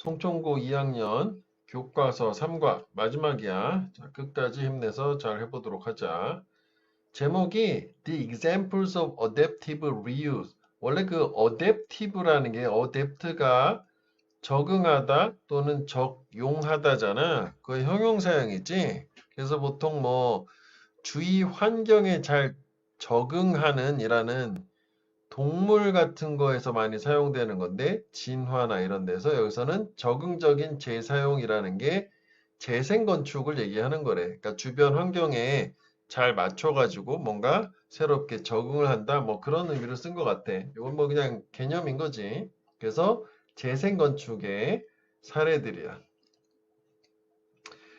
송총고 2학년 교과서 3과 마지막이야. 자, 끝까지 힘내서 잘 해보도록 하자. 제목이 The Examples of Adaptive Reuse. 원래 그 adaptive라는 게 adapt가 적응하다 또는 적용하다잖아. 그 형용사형이지. 그래서 보통 뭐 주위 환경에 잘 적응하는 이라는 동물 같은 거에서 많이 사용되는 건데 진화나 이런 데서 여기서는 적응적인 재사용이라는 게 재생건축을 얘기하는 거래. 그러니까 주변 환경에 잘 맞춰가지고 뭔가 새롭게 적응을 한다 뭐 그런 의미로 쓴 것 같아. 이건 뭐 그냥 개념인 거지. 그래서 재생건축의 사례들이야.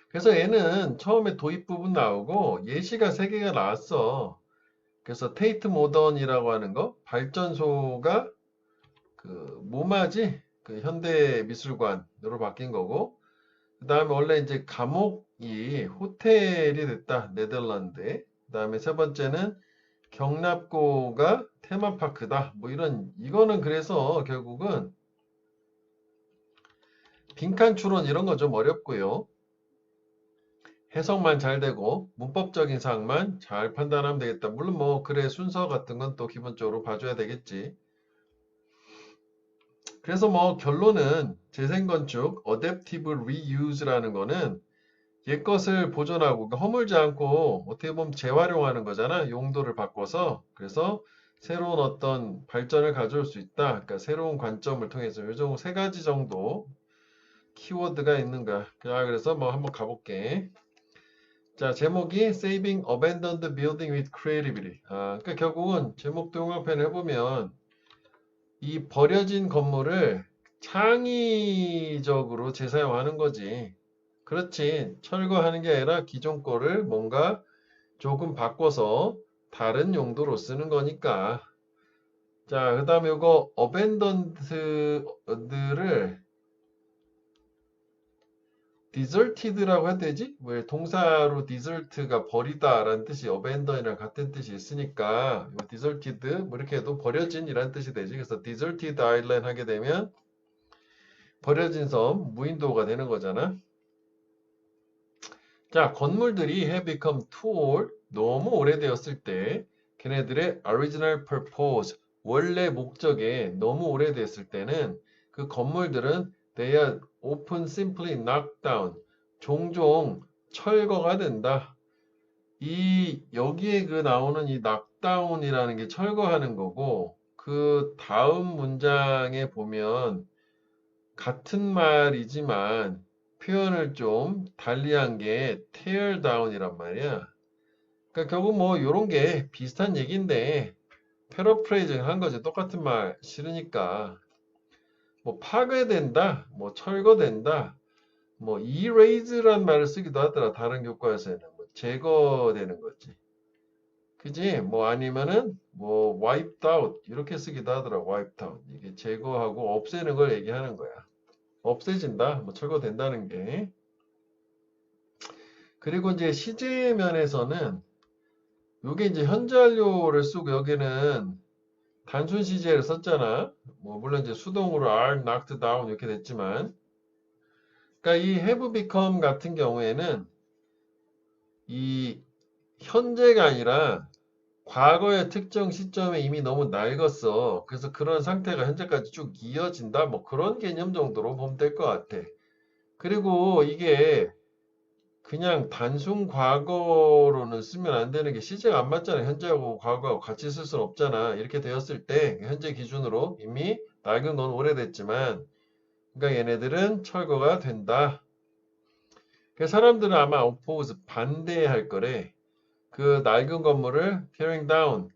그래서 얘는 처음에 도입 부분 나오고 예시가 3개가 나왔어. 그래서 테이트 모던이라고 하는 거 발전소가 그 모마지 그 현대미술관으로 바뀐 거고 그 다음에 원래 이제 감옥이 호텔이 됐다 네덜란드에 그 다음에 세 번째는 경납고가 테마파크다 뭐 이런 이거는 그래서 결국은 빈칸 추론 이런 거 좀 어렵고요 해석만 잘 되고 문법적인 사항만 잘 판단하면 되겠다 물론 뭐 글의 순서 같은 건 또 기본적으로 봐줘야 되겠지 그래서 뭐 결론은 재생건축, Adaptive Reuse라는 거는 옛것을 보존하고 그러니까 허물지 않고 어떻게 보면 재활용하는 거잖아. 용도를 바꿔서. 그래서 새로운 어떤 발전을 가져올 수 있다. 그러니까 새로운 관점을 통해서 요정 3가지 정도 키워드가 있는 거야. 자, 그래서 뭐 한번 가볼게. 자, 제목이 Saving Abandoned Building with Creativity. 그러니까 결국은 제목 동영편을 해보면 이 버려진 건물을 창의적으로 재사용하는 거지. 그렇지. 철거하는 게 아니라 기존 거를 뭔가 조금 바꿔서 다른 용도로 쓰는 거니까. 자, 그 다음에 이거 abandoned를 deserted라고 해야 되지? 왜 동사로 desert가 버리다라는 뜻이 abandon이랑 같은 뜻이 있으니까 이거 deserted 뭐 이렇게 해도 버려진이라는 뜻이 되지. 그래서 deserted island 하게 되면 버려진 섬, 무인도가 되는 거잖아. 자, 건물들이 have become too old, 너무 오래되었을 때 걔네들의 original purpose, 원래 목적에 너무 오래됐을 때는 그 건물들은 they are often simply knocked down, 종종 철거가 된다. 여기에 그 나오는 이 knockdown이라는 게 철거하는 거고 그 다음 문장에 보면 같은 말이지만 표현을 좀 달리한 게 tear down이란 말이야. 그러니까 결국 뭐 요런 게 비슷한 얘기인데 패러프레이징 한 거지. 똑같은 말 싫으니까. 뭐 파괴된다, 뭐 철거된다, 뭐 erase란 말을 쓰기도 하더라. 다른 교과에서는 뭐 제거되는 거지. 그지? 뭐 아니면은 뭐 wiped out 이렇게 쓰기도 하더라. wiped out. 이게 제거하고 없애는 걸 얘기하는 거야. 없애진다, 뭐 철거된다는 게. 그리고 이제 시제 면에서는 요게 이제 현재 완료를 쓰고 여기는 단순 시제를 썼잖아. 뭐 물론 이제 수동으로 are knocked down 이렇게 됐지만, 그러니까 이 have become 같은 경우에는 이 현재가 아니라 과거의 특정 시점에 이미 너무 낡았어. 그래서 그런 상태가 현재까지 쭉 이어진다. 뭐 그런 개념 정도로 보면 될 것 같아. 그리고 이게 그냥 단순 과거로는 쓰면 안 되는 게 시제가 안 맞잖아. 현재하고 과거하고 같이 쓸 수는 없잖아. 이렇게 되었을 때 현재 기준으로 이미 낡은 건 오래됐지만 그러니까 얘네들은 철거가 된다. 그 사람들은 아마 oppose 반대할 거래. 그 낡은 건물을 tearing down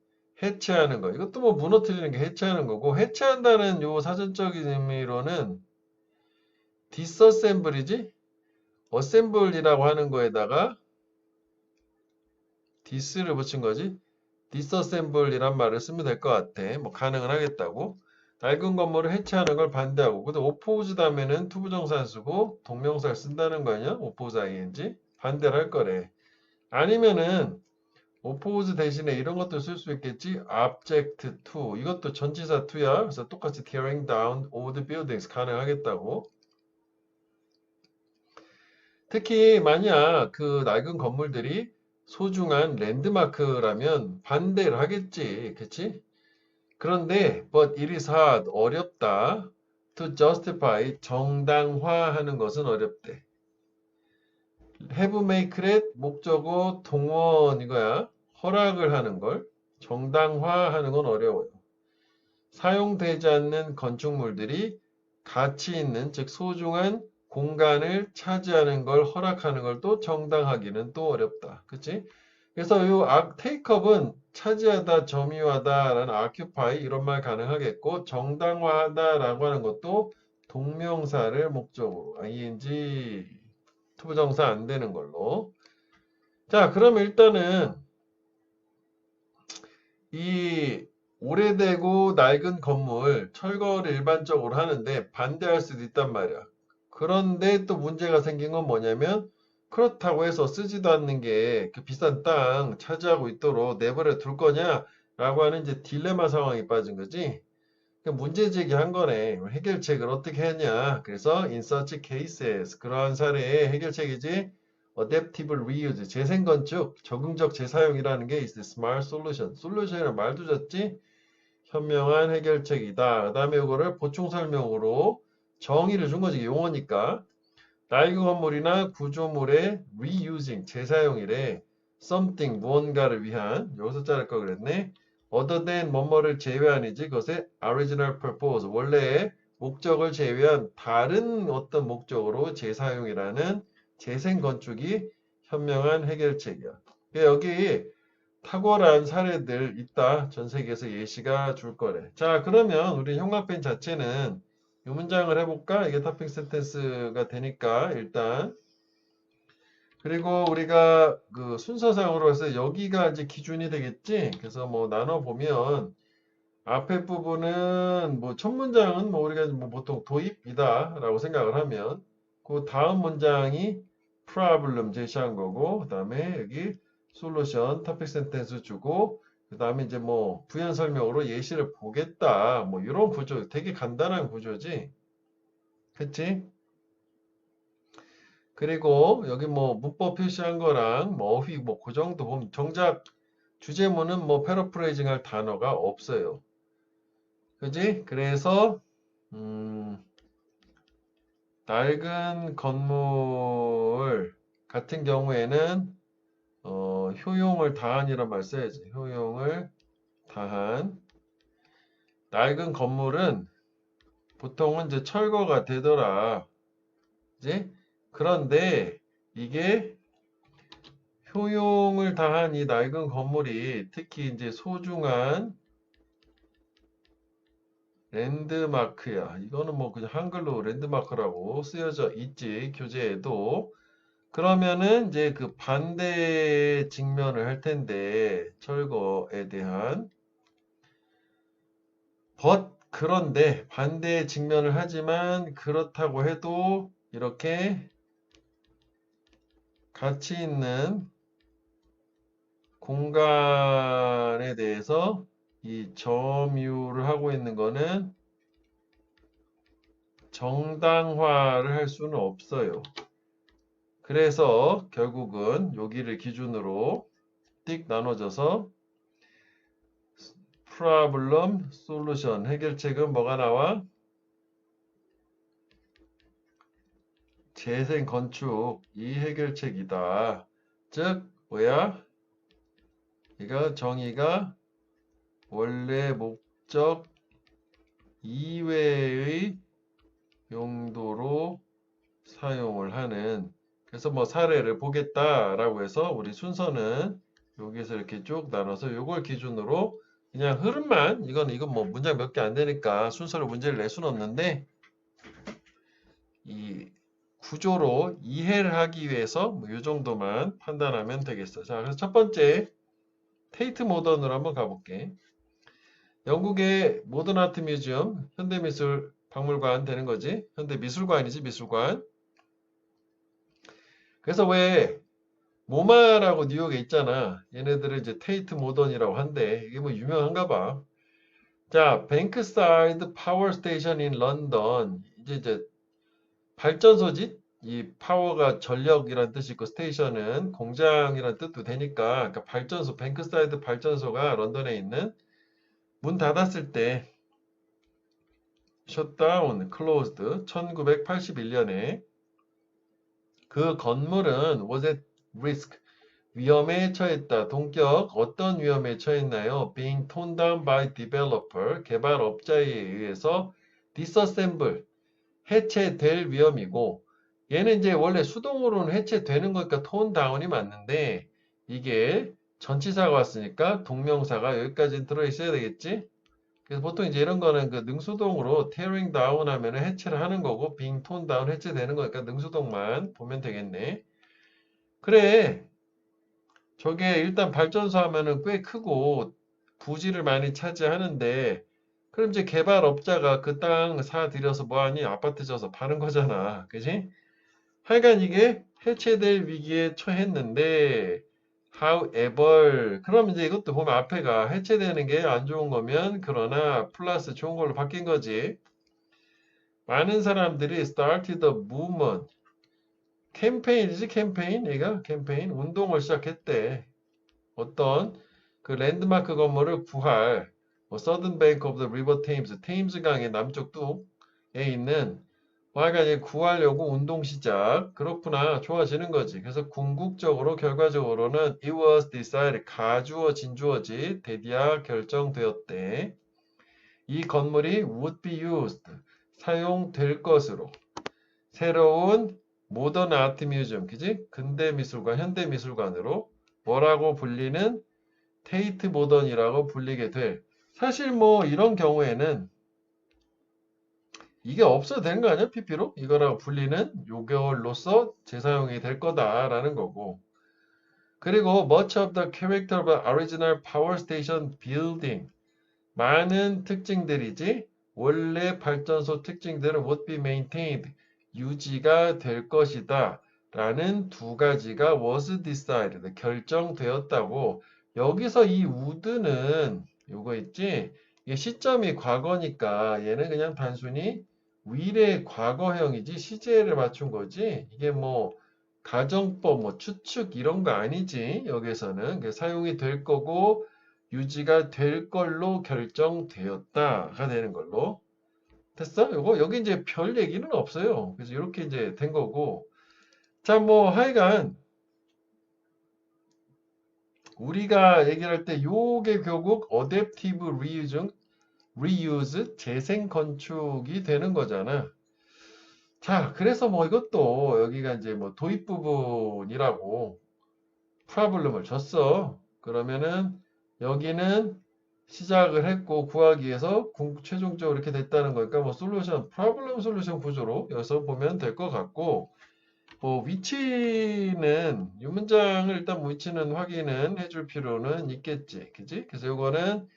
해체하는 거. 이것도 뭐 무너뜨리는 게 해체하는 거고 해체한다는 요 사전적인 의미로는 disassembly지? assembly라고 하는 거에다가 디스를 붙인 거지. 디서셈블이란 말을 쓰면 될 것 같아. 뭐 가능은 하겠다고. 낡은 건물을 해체하는 걸 반대하고. 근데 오포즈 다음에는 투부정사 쓰고 동명사를 쓴다는 거 아니야? 오포즈 ing. 반대를 할 거래. 아니면은 오포즈 대신에 이런 것도 쓸 수 있겠지. object to. 이것도 전치사 to야. 그래서 똑같이 tearing down old buildings 가능하겠다고. 특히 만약 그 낡은 건물들이 소중한 랜드마크라면 반대를 하겠지. 그치? 그런데 but it is hard 어렵다 to justify 정당화하는 것은 어렵대. have make it 목적어 동원 이거야. 허락을 하는 걸 정당화하는 건 어려워요. 사용되지 않는 건축물들이 가치 있는 즉 소중한 공간을 차지하는 걸 허락하는 걸 또 정당하기는 또 어렵다. 그치? 그래서 이 테이크업은 차지하다, 점유하다라는 occupy 이런 말 가능하겠고 정당화하다라고 하는 것도 동명사를 목적으로 ing 투부정사 안 되는 걸로. 자, 그럼 일단은 이 오래되고 낡은 건물 철거를 일반적으로 하는데 반대할 수도 있단 말이야. 그런데 또 문제가 생긴 건 뭐냐면 그렇다고 해서 쓰지도 않는 게 그 비싼 땅 차지하고 있도록 내버려 둘 거냐라고 하는 이제 딜레마 상황이 빠진 거지. 그 문제 제기한 거네. 해결책을 어떻게 했냐. 그래서 in such cases 그러한 사례의 해결책이지 adaptive reuse 재생건축 적응적 재사용이라는 게 is the smart solution. 솔루션이란 말도 졌지. 현명한 해결책이다. 그 다음에 이거를 보충 설명으로 정의를 준 거지. 용어니까. 낡은 건물이나 구조물의 reusing 재사용이래. something 무언가를 위한 여기서 자를 거 그랬네. other than 뭐뭐를 제외한이지 그것의 original purpose 원래의 목적을 제외한 다른 어떤 목적으로 재사용이라는 재생 건축이 현명한 해결책이야. 여기 탁월한 사례들 있다. 전 세계에서 예시가 줄 거래. 자, 그러면 우리 형광펜 자체는 이 문장을 해볼까? 이게 토픽 센텐스가 되니까 일단 그리고 우리가 그 순서상으로 해서 여기가 이제 기준이 되겠지. 그래서 뭐 나눠 보면 앞에 부분은 뭐 첫 문장은 뭐 우리가 뭐 보통 도입이다라고 생각을 하면 그 다음 문장이 problem 제시한 거고 그다음에 여기 솔루션 토픽 센텐스 주고 그다음에 이제 뭐 부연 설명으로 예시를 보겠다. 뭐 이런 구조 되게 간단한 구조지. 그치? 그리고 여기 뭐 문법 표시한 거랑 뭐 어휘 뭐 그 정도 보면 정작 주제문은 뭐 패러프레이징 할 단어가 없어요. 그지? 그래서 낡은 건물 같은 경우에는 효용을 다한이란 말 써야지. 효용을 다한 낡은 건물은 보통은 이제 철거가 되더라. 그지? 그런데 이게 효용을 다한 이 낡은 건물이 특히 이제 소중한 랜드마크야. 이거는 뭐 그냥 한글로 랜드마크라고 쓰여져 있지. 교재에도. 그러면은 이제 그 반대 직면을 할 텐데 철거에 대한 그런데 반대 직면을 하지만 그렇다고 해도 이렇게 가치 있는 공간에 대해서 이 점유를 하고 있는 거는 정당화를 할 수는 없어요. 그래서 결국은 여기를 기준으로 띡 나눠져서 problem, solution 해결책은 뭐가 나와? 재생 건축 이 해결책이다. 즉 뭐야? 이거 정의가 원래 목적 이외의 용도로 사용을 하는 그래서 뭐 사례를 보겠다라고 해서 우리 순서는 여기서 이렇게 쭉 나눠서 요걸 기준으로 그냥 흐름만 이건 뭐 문장 몇 개 안 되니까 순서로 문제를 낼 수는 없는데 이 구조로 이해를 하기 위해서 뭐이 정도만 판단하면 되겠어. 자, 그래서 첫 번째 테이트 모던으로 한번 가볼게. 영국의 모던 아트 뮤지엄 현대미술 박물관 되는 거지. 현대미술관이지 미술관. 그래서 왜 모마라고 뉴욕에 있잖아. 얘네들을 이제 테이트 모던이라고 한대. 이게 뭐 유명한가 봐. 자, 뱅크사이드 파워 스테이션 인 런던. 이제 발전소지? 이 파워가 전력이란 뜻이 있고 스테이션은 공장이란 뜻도 되니까 그러니까 발전소 뱅크사이드 발전소가 런던에 있는 문 닫았을 때 셧다운 클로즈드 1981년에 그 건물은 was at risk 위험에 처했다. 동격 어떤 위험에 처했나요? Being torn down by developer 개발업자에 의해서 disassemble 해체될 위험이고 얘는 이제 원래 수동으로는 해체되는 거니까 톤 다운이 맞는데 이게 전치사가 왔으니까 동명사가 여기까지 들어있어야 되겠지? 그래서 보통 이제 이런 거는 그 능수동으로 tearing down 하면은 해체를 하는 거고 being torn down 해체되는 거니까 능수동만 보면 되겠네. 그래. 저게 일단 발전소 하면은 꽤 크고 부지를 많이 차지하는데 그럼 이제 개발업자가 그 땅 사들여서 뭐하니? 아파트 져서 파는 거잖아. 그지? 하여간 이게 해체될 위기에 처했는데 however 그럼 이제 이것도 보면 앞에가 해체되는 게 안 좋은 거면 그러나 플러스 좋은 걸로 바뀐 거지. 많은 사람들이 started a movement 캠페인이지 캠페인 얘가 캠페인 운동을 시작했대. 어떤 그 랜드마크 건물을 구할 Southern Bank of the River Thames 테임스 강의 남쪽 뚝에 있는 하여간 구하려고 운동 시작. 그렇구나. 좋아지는 거지. 그래서 궁극적으로 결과적으로는 it was decided 가주어 진주어지 대디아 결정되었대. 이 건물이 would be used 사용될 것으로 새로운 모던 아트 뮤지엄 그지? 근대 미술관 현대 미술관으로 뭐라고 불리는 테이트 모던이라고 불리게 될 사실 뭐 이런 경우에는 이게 없어도 되는 거 아니야? PP로? 이거라고 불리는 요걸로서 재사용이 될 거다라는 거고. 그리고 much of the character of the original power station building 많은 특징들이지 원래 발전소 특징들은 would be maintained 유지가 될 것이다 라는 두 가지가 was decided 결정되었다고 여기서 이 would는 요거 있지 이게 시점이 과거니까 얘는 그냥 단순히 will의 과거형이지 시제를 맞춘 거지 이게 뭐 가정법 뭐 추측 이런 거 아니지 여기서는 사용이 될 거고 유지가 될 걸로 결정되었다가 되는 걸로 됐어? 요거 여기 이제 별 얘기는 없어요. 그래서 이렇게 이제 된 거고 자 뭐 하여간 우리가 얘기할 때 요게 결국 adaptive reuse 재생 건축이 되는 거잖아. 자 그래서 뭐 이것도 여기가 이제 뭐 도입 부분이라고 프로블럼을 줬어. 그러면은 여기는 시작을 했고 구하기 위해서 최종적으로 이렇게 됐다는 거니까 뭐 솔루션, 프로블럼 솔루션 구조로 여기서 보면 될 것 같고 뭐 위치는 이 문장을 일단 뭐 위치는 확인은 해줄 필요는 있겠지. 그지? 그래서 이거는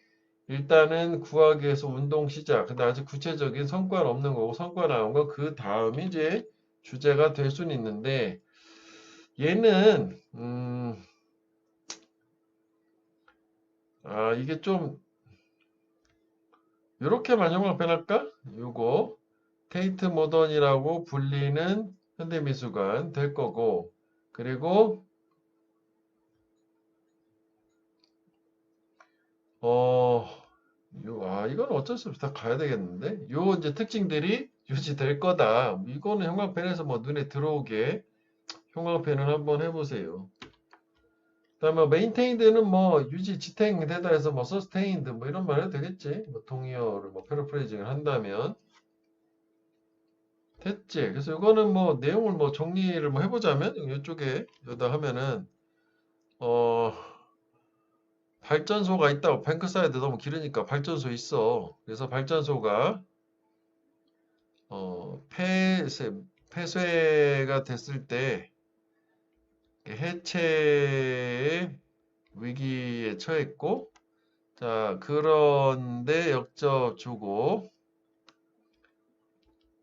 일단은 구하기 위해서 운동 시작. 근데 아직 구체적인 성과는 없는 거고 성과 나온 거 그 다음이 이제 주제가 될 수는 있는데 얘는 이게 좀 이렇게만 형광펜할까? 요거 테이트 모던이라고 불리는 현대미술관 될 거고 그리고 이건 어쩔 수 없이 다 가야 되겠는데 요 이제 특징들이 유지될 거다 이거는 형광펜에서 뭐 눈에 들어오게 형광펜을 한번 해보세요 그다음에 메인테인드는 뭐 유지 지탱되다 해서 뭐 서스테인드 뭐 이런 말 해도 되겠지 뭐 동의어를 뭐 패러프레이징을 한다면 됐지. 그래서 이거는 뭐 내용을 뭐 정리를 뭐 해보자면 이쪽에 여기다 하면은 어 발전소가 있다고 뱅크사이드 너무 길으니까 발전소 있어. 그래서 발전소가 폐쇄가 됐을 때 해체 위기에 처했고 자 그런데 역적 주고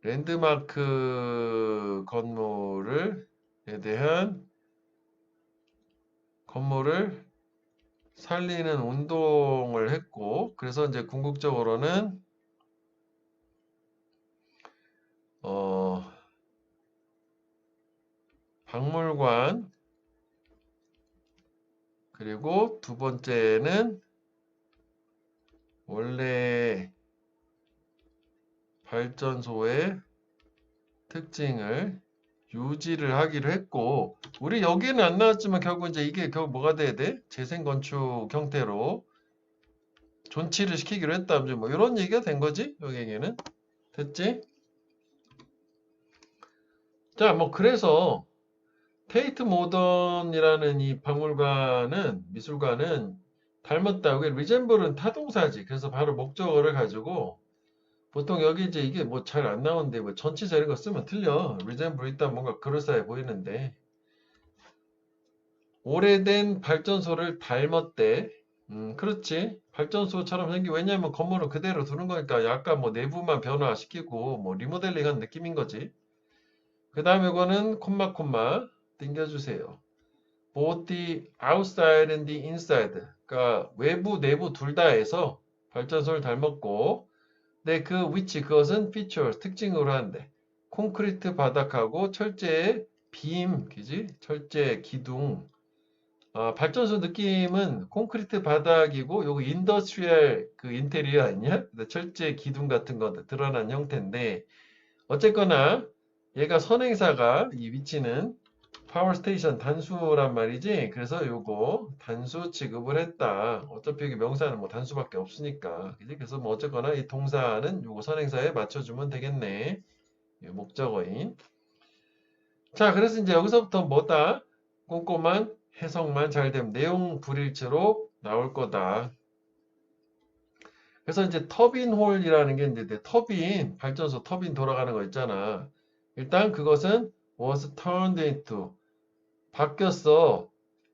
랜드마크 건물에 대한 건물을 살리는 운동을 했고 그래서 이제 궁극적으로는 어 박물관, 그리고 두 번째는 원래 발전소의 특징을 유지를 하기로 했고, 우리 여기는 안 나왔지만 결국 이제 이게 결국 뭐가 돼야 돼? 재생건축 형태로 존치를 시키기로 했다. 뭐 이런 얘기가 된 거지? 여기에는. 됐지? 자, 뭐 그래서 테이트 모던이라는 이 박물관은, 미술관은 닮았다. 여기 리젠블은 타동사지. 그래서 바로 목적어를 가지고 보통 여기 이제 이게 뭐 잘 안 나오는데 뭐 전치사 이런 거 쓰면 틀려. 리젠블 있다 뭔가 그럴싸해 보이는데 오래된 발전소를 닮았대. 그렇지. 발전소처럼 생기. 왜냐면 건물을 그대로 두는 거니까 약간 뭐 내부만 변화시키고 뭐 리모델링한 느낌인 거지. 그 다음에 이거는 콤마 땡겨주세요. Both the outside and the inside. 그러니까 외부 내부 둘 다 해서 발전소를 닮았고, 근데 그 위치 그것은 features 특징으로 한대. 콘크리트 바닥하고 철제 빔, 그지? 철제 기둥. 발전소 느낌은 콘크리트 바닥이고 요거 인더스트리얼 그 인테리어 아니냐? 철제 기둥 같은 거 드러난 형태인데 어쨌거나 얘가 선행사가 이 위치는 파워 스테이션 단수란 말이지. 그래서 요거 단수 취급을 했다. 어차피 여기 명사는 뭐 단수밖에 없으니까. 그지? 그래서 뭐 어쨌거나 이 동사는 요거 선행사에 맞춰주면 되겠네. 목적어인. 자, 그래서 이제 여기서부터 뭐다? 꼼꼼한 해석만 잘 되면 내용 불일치로 나올 거다. 그래서 이제 터빈 홀이라는 게 이제 터빈, 발전소 터빈 돌아가는 거 있잖아. 일단 그것은 was turned into 바뀌었어.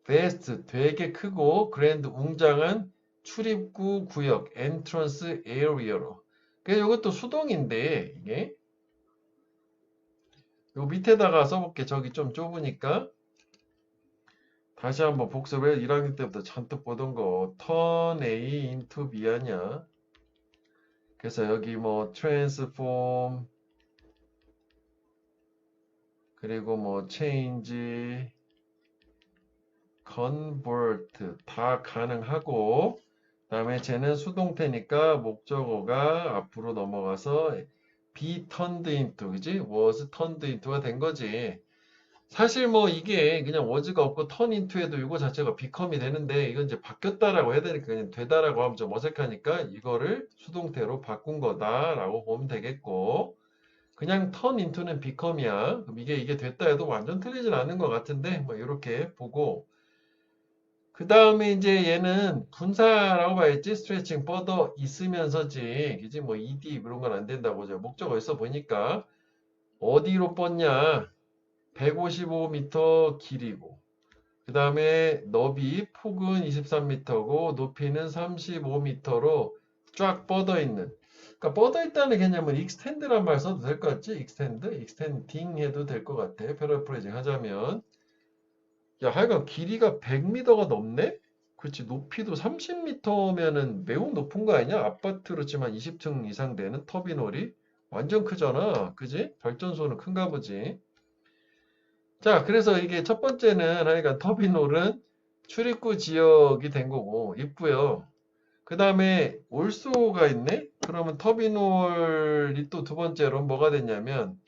vast 되게 크고 grand 웅장한 출입구 구역 entrance area로. 그래서 이것도 수동인데 이게 요 밑에다가 써볼게. 저기 좀 좁으니까 다시 한번 복습을 1학년 때부터 잔뜩 보던 거 turn A into B 아니야. 그래서 여기 뭐 transform 그리고 뭐 change convert 다 가능하고 그다음에 쟤는 수동태니까 목적어가 앞으로 넘어가서 be turned into 그지? was turned into가 된 거지. 사실 뭐 이게 그냥 was가 없고 turn into에도 이거 자체가 become이 되는데 이건 이제 바뀌었다라고 해야 되니까 그냥 되다라고 하면 좀 어색하니까 이거를 수동태로 바꾼 거다라고 보면 되겠고 그냥 turn into는 become이야. 그럼 이게 됐다 해도 완전 틀리진 않은 것 같은데 뭐 이렇게 보고 그 다음에 이제 얘는 분사라고 봐야지. 스트레칭 뻗어 있으면서지. 그지? 뭐 ed 이런 건 안 된다고 저 목적어 있어 보니까 어디로 뻗냐? 155m 길이고 그 다음에 너비 폭은 23m고 높이는 35m로 쫙 뻗어 있는. 그러니까 뻗어 있다는 개념은 extend란 말 써도 될 것 같지? extending 해도 될 것 같아. 패러프레이징 하자면. 야, 하여간 길이가 100m가 넘네? 그렇지. 높이도 30m면은 매우 높은 거 아니냐? 아파트로 치면 20층 이상 되는 터비널이 완전 크잖아. 그지? 발전소는 큰가 보지. 자, 그래서 이게 첫 번째는 하여간 터비널은 출입구 지역이 된 거고 있고요. 그 다음에 올소가 있네? 그러면 터비널이 또 두 번째로 뭐가 됐냐면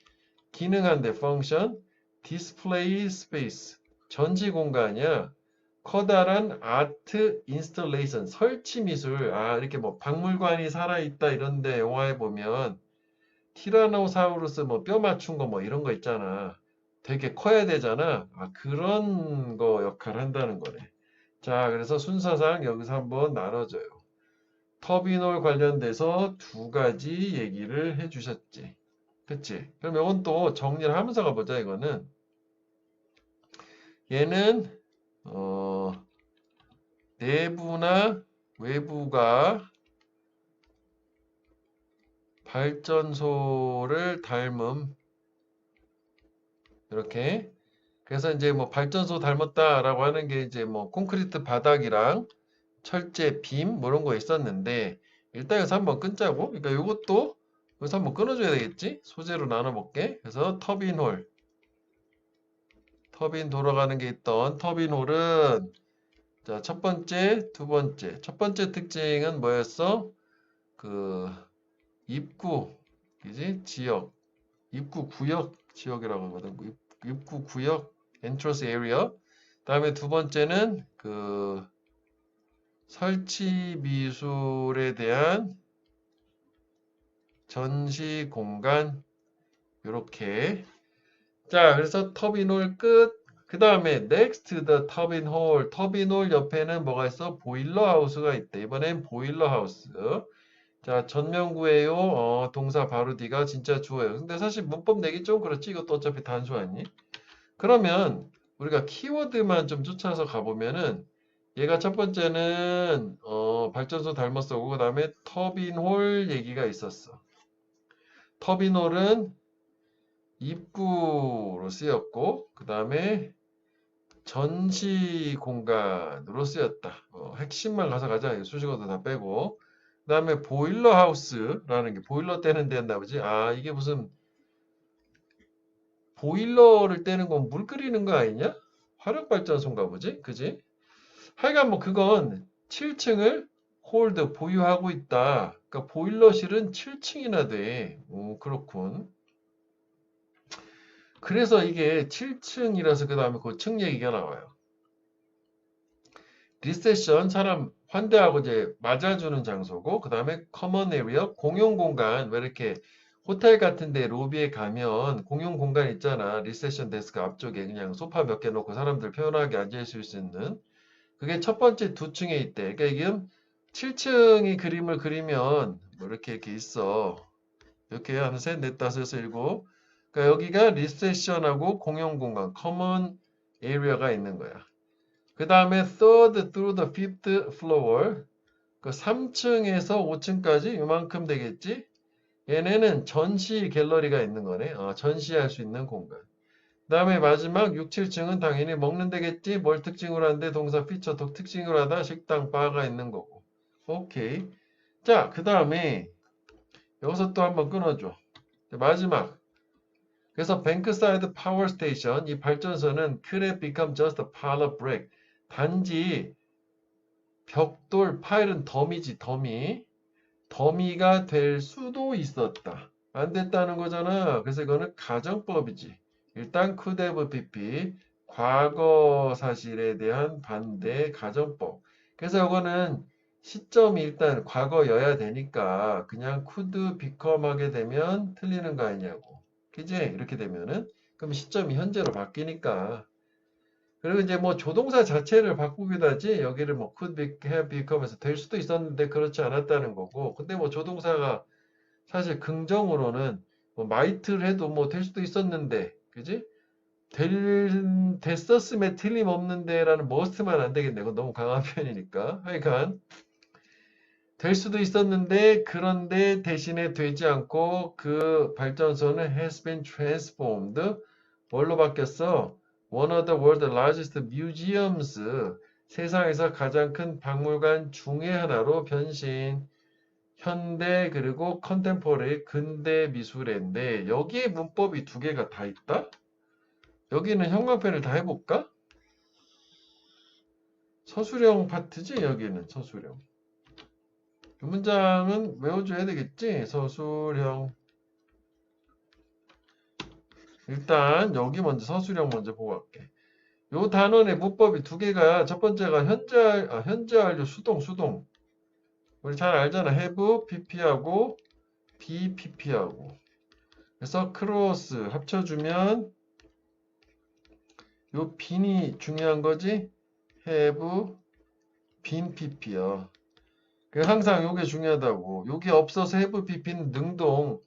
기능한데 펑션 디스플레이 스페이스 전지 공간이야. 커다란 아트 인스톨레이션 설치 미술 이렇게 뭐 박물관이 살아있다 이런데 영화에 보면 티라노사우루스 뭐 뼈 맞춘 거 뭐 이런 거 있잖아. 되게 커야 되잖아. 그런 거 역할을 한다는 거네. 자, 그래서 순서상 여기서 한번 나눠줘요. 터비널 관련돼서 두 가지 얘기를 해주셨지. 그치? 그럼 이건 또 정리를 하면서 가보자, 이거는. 얘는, 내부나 외부가 발전소를 닮음. 이렇게. 그래서 이제 뭐 발전소 닮았다라고 하는 게 이제 뭐 콘크리트 바닥이랑 철제 빔 뭐 이런 거 있었는데 일단 여기서 한번 끊자고. 그러니까 이것도 여기서 한번 끊어줘야 되겠지? 소재로 나눠볼게. 그래서 터빈홀 터빈 돌아가는 게 있던 터빈홀은 자, 첫 번째, 두 번째. 첫 번째 특징은 뭐였어? 그 입구, 그지? 지역, 입구 구역 지역이라고 하거든. 입구 구역, entrance area. 다음에 두 번째는 그 설치 미술에 대한 전시 공간 요렇게. 자, 그래서 터빈홀 끝. 그 다음에 next the turbine hole. 터빈홀 옆에는 뭐가 있어? 보일러 하우스가 있대. 이번엔 보일러 하우스. 자, 전면구예요. 동사 바로 뒤가 진짜 주어요. 근데 사실 문법 내기 좀 그렇지. 이것도 어차피 단수 아니? 그러면 우리가 키워드만 좀 쫓아서 가보면은 얘가 첫 번째는 발전소 닮았어고 그 다음에 터빈홀 얘기가 있었어. 터빈홀은 입구로 쓰였고 그 다음에 전시 공간으로 쓰였다. 핵심만 가서 가자. 수식어도 다 빼고. 그 다음에 보일러 하우스라는 게 보일러 떼는 데였나 보지. 아, 이게 무슨 보일러를 떼는 건 물 끓이는 거 아니냐? 화력발전소인가 보지? 그지? 하여간 뭐 그건 7층을 홀드 보유하고 있다. 그러니까 보일러실은 7층이나 돼. 오, 그렇군. 그래서 이게 7층이라서 그 다음에 그 층 얘기가 나와요. 리세션 사람 환대하고 이제 맞아주는 장소고 그 다음에 커먼 에리어 공용 공간 왜 이렇게 호텔 같은데 로비에 가면 공용 공간 있잖아. 리세션 데스크 앞쪽에 그냥 소파 몇 개 놓고 사람들 편하게 앉아있을 수 있는 그게 첫 번째 두 층에 있대. 그러니까 이게 7층이 그림을 그리면 뭐 이렇게 있어. 이렇게 하나 셋, 넷, 다섯, 여섯, 일곱. 그러니까 여기가 리세션하고 공용 공간, 커먼 에리어가 있는 거야. 그 다음에 third through the fifth floor. 그 3층에서 5층까지 이만큼 되겠지? 얘네는 전시 갤러리가 있는 거네. 전시할 수 있는 공간. 그 다음에 마지막 6, 7층은 당연히 먹는 데겠지? 뭘 특징으로 하는데 동사 피처 독 특징으로 하다 식당, 바가 있는 거고. 오케이. 자, 그 다음에 여기서 또 한번 끊어줘. 마지막. 그래서 뱅크사이드 파워 스테이션 이 발전소는 could have become just a pile of brick. 단지 벽돌 파일은 덤이지 더미. 더미가 될 수도 있었다. 안 됐다는 거잖아. 그래서 이거는 가정법이지. 일단 could have pp 과거 사실에 대한 반대 가정법. 그래서 이거는 시점이 일단 과거여야 되니까 그냥 could become 하게 되면 틀리는 거 아니냐고. 그지? 이렇게 되면은 그럼 시점이 현재로 바뀌니까. 그리고 이제 뭐 조동사 자체를 바꾸기도 하지 여기를 뭐 could be, have become에서 될 수도 있었는데 그렇지 않았다는 거고 근데 뭐 조동사가 사실 긍정으로는 뭐 might를 해도 뭐 될 수도 있었는데 그지? 됐었음에 틀림없는데 라는 must만 안 되겠네. 그건 너무 강한 표현이니까 하여간 될 수도 있었는데 그런데 대신에 되지 않고 그 발전소는 has been transformed 뭘로 바뀌었어? One of the world's largest museums 세상에서 가장 큰 박물관 중의 하나로 변신 현대 그리고 컨템포러리 근대 미술인데 여기에 문법이 두 개가 다 있다? 여기는 형광펜을 다 해볼까? 서술형 파트지 여기는 서술형 이 문장은 외워줘야 되겠지? 서술형. 일단 여기 먼저 서술형 먼저 보고 갈게. 요 단원의 문법이 두 개가 첫 번째가 현재 완료 수동. 우리 잘 알잖아. have, pp하고 bpp하고. 그래서 크로스 합쳐주면 요 빈이 중요한 거지. have, 빈 pp야. 항상 요게 중요하다고. 요게 없어서 have pp는 능동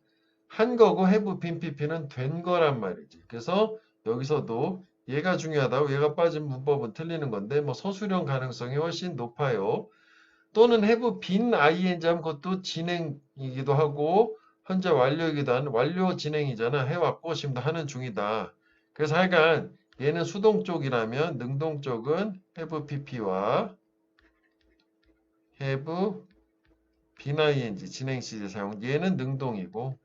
한 거고 have been pp는 된 거란 말이지. 그래서 여기서도 얘가 중요하다고 얘가 빠진 문법은 틀리는 건데 뭐 서술형 가능성이 훨씬 높아요. 또는 have been ing 하면 그것도 진행이기도 하고 현재 완료이기도 한 완료 진행이잖아. 해왔고 지금도 하는 중이다. 그래서 하여간 얘는 수동 쪽이라면 능동 쪽은 have pp와 have been ing 진행 시제 사용 얘는 능동이고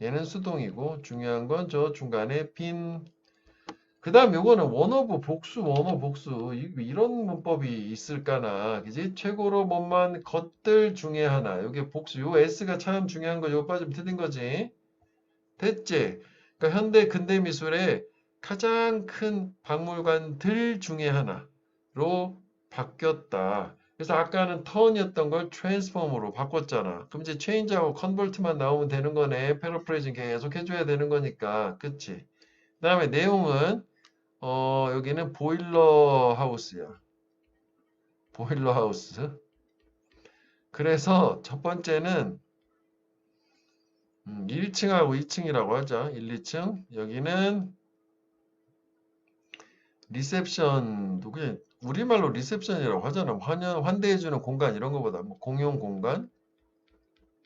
얘는 수동이고 중요한 건 저 중간에 빈 그 다음 요거는 원어브 복수, 원어 복수. 이런 문법이 있을까나. 그지? 최고로 못만 것들 중에 하나. 요게 복수. 요 S가 참 중요한 거. 요거 빠지면 틀린 거지. 됐지? 그러니까 현대 근대 미술의 가장 큰 박물관들 중에 하나로 바뀌었다. 그래서 아까는 턴이었던 걸 트랜스폼으로 바꿨잖아. 그럼 이제 체인지하고 컨버트만 나오면 되는 거네. 패러프레이징 계속 해줘야 되는 거니까. 그치? 그 다음에 내용은 여기는 보일러 하우스야. 보일러 하우스. 그래서 첫 번째는 1층하고 2층이라고 하자. 1, 2층. 여기는 리셉션도 그냥 우리말로 리셉션이라고 하잖아. 뭐 환대해주는 공간 이런 거보다 뭐 공용 공간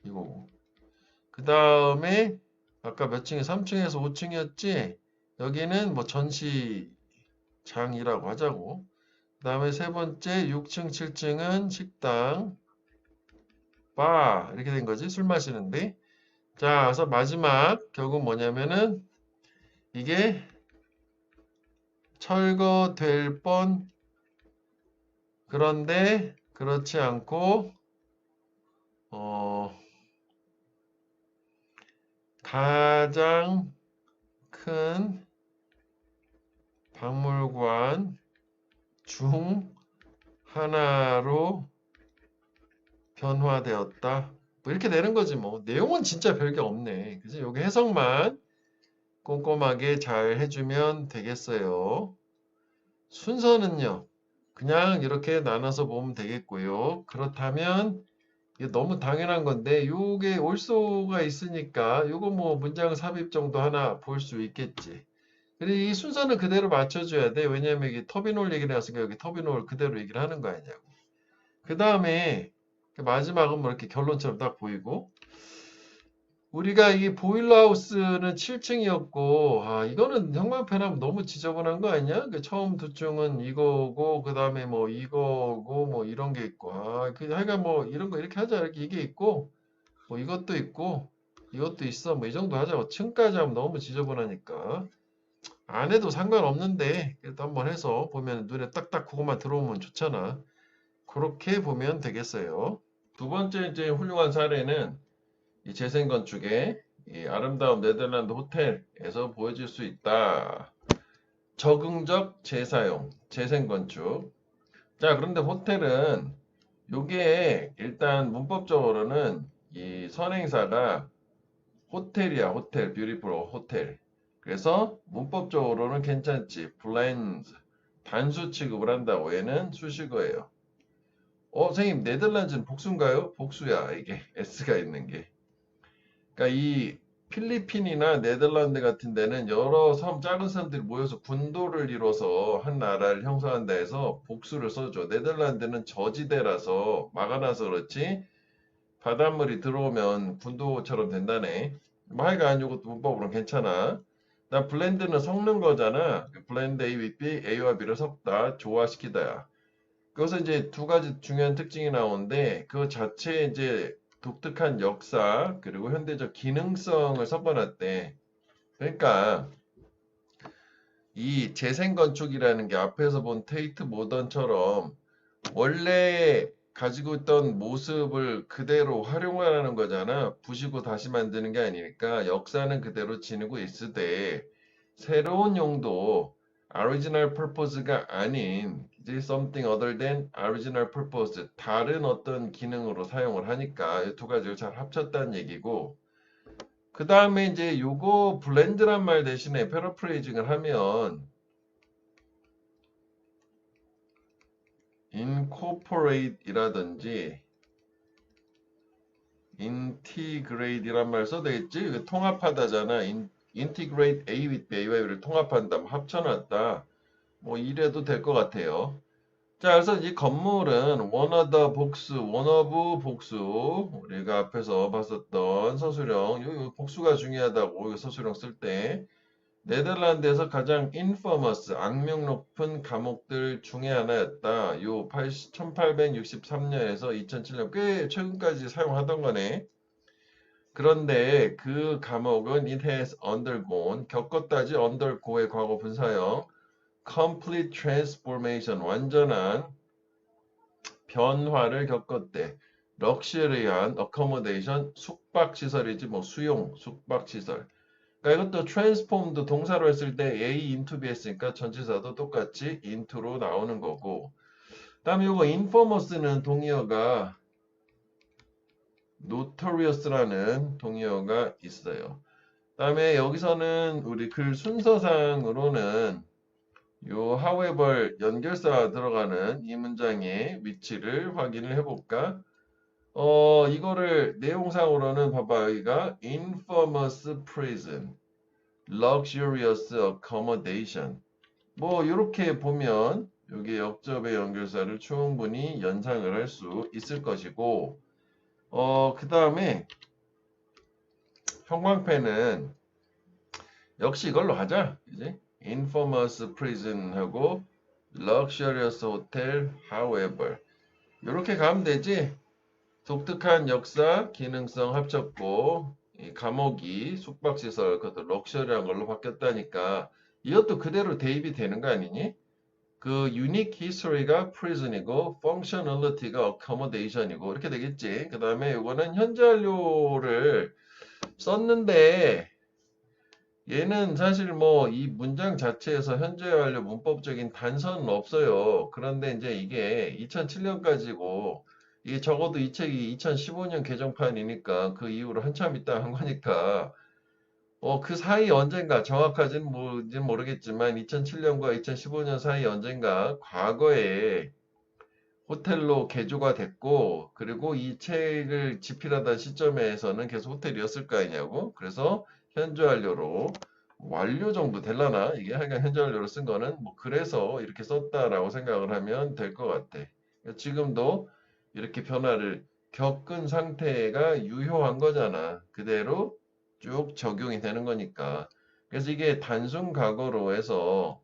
이거고. 그 다음에 아까 몇 층에 3층에서 5층이었지. 여기는 뭐 전시장이라고 하자고. 그 다음에 세 번째 6층, 7층은 식당, 바 이렇게 된 거지. 술 마시는데. 자, 그래서 마지막 결국 뭐냐면은 이게 철거될 뻔 그런데 그렇지 않고 가장 큰 박물관 중 하나로 변화되었다. 뭐 이렇게 되는 거지 뭐. 내용은 진짜 별게 없네. 그지? 여기 해석만 꼼꼼하게 잘 해주면 되겠어요. 순서는요. 그냥 이렇게 나눠서 보면 되겠고요. 그렇다면 이게 너무 당연한 건데 요게 올소가 있으니까 요거 뭐 문장 삽입 정도 하나 볼 수 있겠지. 그리고 이 순서는 그대로 맞춰줘야 돼. 왜냐면 이게 터비놀 얘기를 했으니까 여기 터비놀 그대로 얘기를 하는 거 아니냐고. 그 다음에 마지막은 뭐 이렇게 결론처럼 딱 보이고 우리가 이 보일러하우스는 7층이었고 이거는 형광펜하면 너무 지저분한 거 아니냐? 그 처음 두 층은 이거고 그 다음에 뭐 이거고 뭐 이런 게 있고 하여간 뭐 이런 거 이렇게 하자 이렇게 이게 있고 뭐 이것도 있고 이것도 있어 뭐 이 정도 하자고 층까지 하면 너무 지저분하니까 안 해도 상관없는데 그래도 한번 해서 보면 눈에 딱딱 그것만 들어오면 좋잖아. 그렇게 보면 되겠어요. 두 번째 이제 훌륭한 사례는 이 재생건축의 이 아름다운 네덜란드 호텔에서 보여질 수 있다. 적응적 재사용, 재생건축. 자, 그런데 호텔은 요게 일단 문법적으로는 이 선행사가 호텔이야, 호텔, 뷰티풀 호텔. 그래서 문법적으로는 괜찮지. 블렌드, 단수 취급을 한다고 얘는 수식어예요. 선생님, 네덜란드는 복수인가요? 복수야, 이게 S가 있는 게. 그러니까 이 필리핀이나 네덜란드 같은 데는 여러 작은 섬들이 모여서 군도를 이뤄서 한 나라를 형성한다 해서 복수를 써줘. 네덜란드는 저지대라서 막아놔서 그렇지 바닷물이 들어오면 군도처럼 된다네. 뭐 하여간 이것도 문법으로는 괜찮아. 나 블렌드는 섞는 거잖아. 블렌드 A with B, A와 B를 섞다, 조화시키다야. 그것은 이제 두 가지 중요한 특징이 나오는데 그 자체에 이제 독특한 역사 그리고 현대적 기능성을 섞어놨대. 그러니까 이 재생건축이라는 게 앞에서 본 테이트 모던처럼 원래 가지고 있던 모습을 그대로 활용하라는 거잖아. 부시고 다시 만드는 게 아니니까 역사는 그대로 지니고 있으되 새로운 용도 original purpose가 아닌 이제 something other than original purpose 다른 어떤 기능으로 사용을 하니까 이 두 가지를 잘 합쳤다는 얘기고 그 다음에 이제 요거 블렌드란 말 대신에 패러프레이징을 하면 incorporate 이라든지 integrate 이란 말 써도되겠지? 통합하다잖아. integrate A with B, A와 B를 통합한다. 뭐 합쳐놨다. 뭐 이래도 될 것 같아요. 자, 그래서 이 건물은 one of the 복수, one of 복수. 우리가 앞에서 봤었던 서술형. 요 복수가 중요하다고 이 서술형 쓸 때. 네덜란드에서 가장 infamous, 악명 높은 감옥들 중에 하나였다. 요 1863년에서 2007년 꽤 최근까지 사용하던 거네. 그런데 그 감옥은 it has undergone, 겪었다지 undergo의 과거 분사형, complete transformation, 완전한 변화를 겪었대. 럭셔리한 accommodation, 숙박시설이지 뭐 수용, 숙박시설. 그러니까 이것도 transformed 동사로 했을 때 A into B 했으니까 전치사도 똑같이 into로 나오는 거고. 다음에 이거 infamous는 동의어가 notorious라는 동의어가 있어요. 다음에 여기서는 우리 글 순서상으로는 요 however 연결사 들어가는 이 문장의 위치를 확인을 해볼까? 이거를 내용상으로는 봐봐 여기가 infamous prison, luxurious accommodation 뭐 이렇게 보면 여기 역접의 연결사를 충분히 연상을 할 수 있을 것이고 그 다음에 형광펜은 역시 이걸로 하자. 그지? infamous prison 하고 luxurious hotel however 이렇게 가면 되지. 독특한 역사, 기능성 합쳤고 이 감옥이 숙박시설 그것도 럭셔리한 걸로 바뀌었다니까 이것도 그대로 대입이 되는 거 아니니? 그 unique history가 prison이고 functionality가 accommodation이고 이렇게 되겠지. 그 다음에 이거는 현재 완료를 썼는데 얘는 사실 뭐 이 문장 자체에서 현재 완료 문법적인 단서는 없어요. 그런데 이제 이게 2007년까지고 이게 적어도 이 책이 2015년 개정판이니까 그 이후로 한참 있다 한 거니까 그 사이 언젠가 정확하진 뭐진 모르겠지만 2007년과 2015년 사이 언젠가 과거에 호텔로 개조가 됐고 그리고 이 책을 집필하던 시점에서는 계속 호텔이었을 거 아니냐고. 그래서 현재 완료로 완료 정도 될라나 이게 하여간 현재 완료로 쓴 거는 뭐 그래서 이렇게 썼다라고 생각을 하면 될 것 같아. 지금도 이렇게 변화를 겪은 상태가 유효한 거잖아. 그대로 쭉 적용이 되는 거니까. 그래서 이게 단순 과거로 해서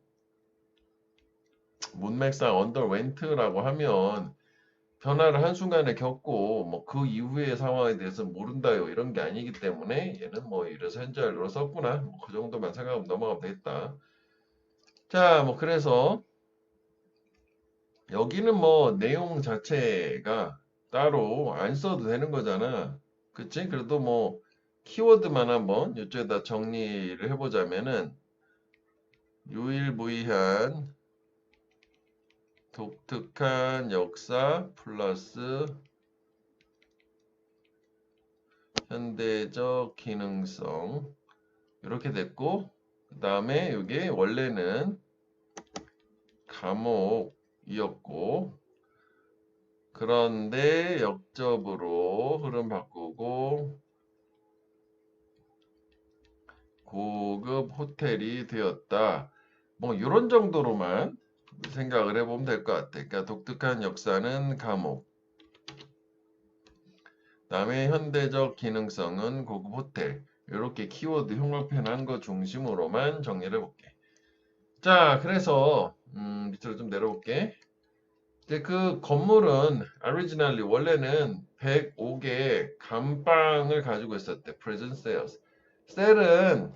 문맥상 underwent라고 하면 변화를 한순간에 겪고 뭐 그 이후의 상황에 대해서 모른다요 이런 게 아니기 때문에 얘는 뭐 이래서 현재 완료로 썼구나 뭐 그 정도만 생각하면 넘어가면 되겠다. 자 뭐 그래서 여기는 뭐 내용 자체가 따로 안 써도 되는 거잖아. 그치? 그래도 뭐 키워드만 한번 이쪽에다 정리를 해보자면은 유일무이한 독특한 역사 플러스 현대적 기능성 이렇게 됐고 그 다음에 이게 원래는 감옥이었고 그런데 역접으로 흐름 바꾸고 고급 호텔이 되었다. 뭐 이런 정도로만 생각을 해보면 될 것 같아. 그러니까 독특한 역사는 감옥. 다음에 현대적 기능성은 고급 호텔. 이렇게 키워드 형광펜한 거 중심으로만 정리를 해볼게. 자, 그래서 밑으로 좀 내려볼게. 이제 그 건물은 originally 원래는 105개 감방을 가지고 있었대. prison cells. 셀은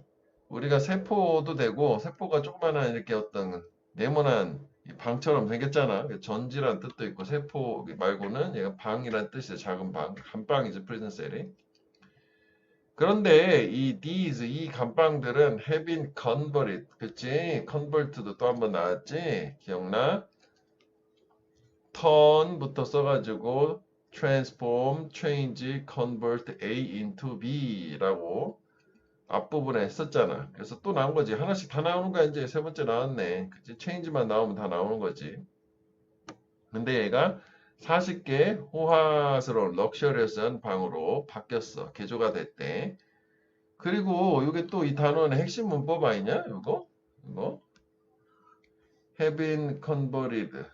우리가 세포도 되고 세포가 조그만한 이렇게 어떤 네모난 이 방처럼 생겼잖아. 전지란 뜻도 있고 세포 말고는 얘가 방이란 뜻이야. 작은 방. 감방이지 prison 셀이. 그런데 이 these 이 감방들은 have been converted. 그치? convert도 또 한번 나왔지? 기억나? turn부터 써가지고 transform, change, convert A into B라고 앞부분에 했었잖아. 그래서 또 나온 거지. 하나씩 다 나오는 거야. 이제 세 번째 나왔네. 그치? change만 나오면 다 나오는 거지. 근데 얘가 40개 호화스러운 럭셔리어스한 방으로 바뀌었어. 개조가 됐대. 그리고 이게 또 이 단원의 핵심 문법 아니냐? 이거 have been converted.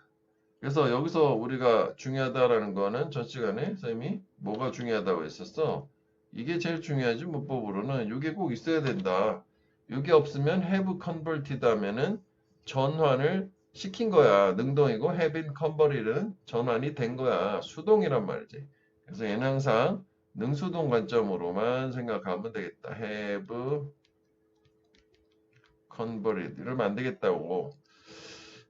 그래서 여기서 우리가 중요하다라는 거는 전 시간에 쌤이 뭐가 중요하다고 했었어? 이게 제일 중요하지 문법으로는 이게 꼭 있어야 된다. 이게 없으면 have converted 하면은 전환을 시킨 거야. 능동이고 have been converted는 전환이 된 거야. 수동이란 말이지. 그래서 얘는 항상 능수동 관점으로만 생각하면 되겠다. have converted 이러면 안 되겠다고.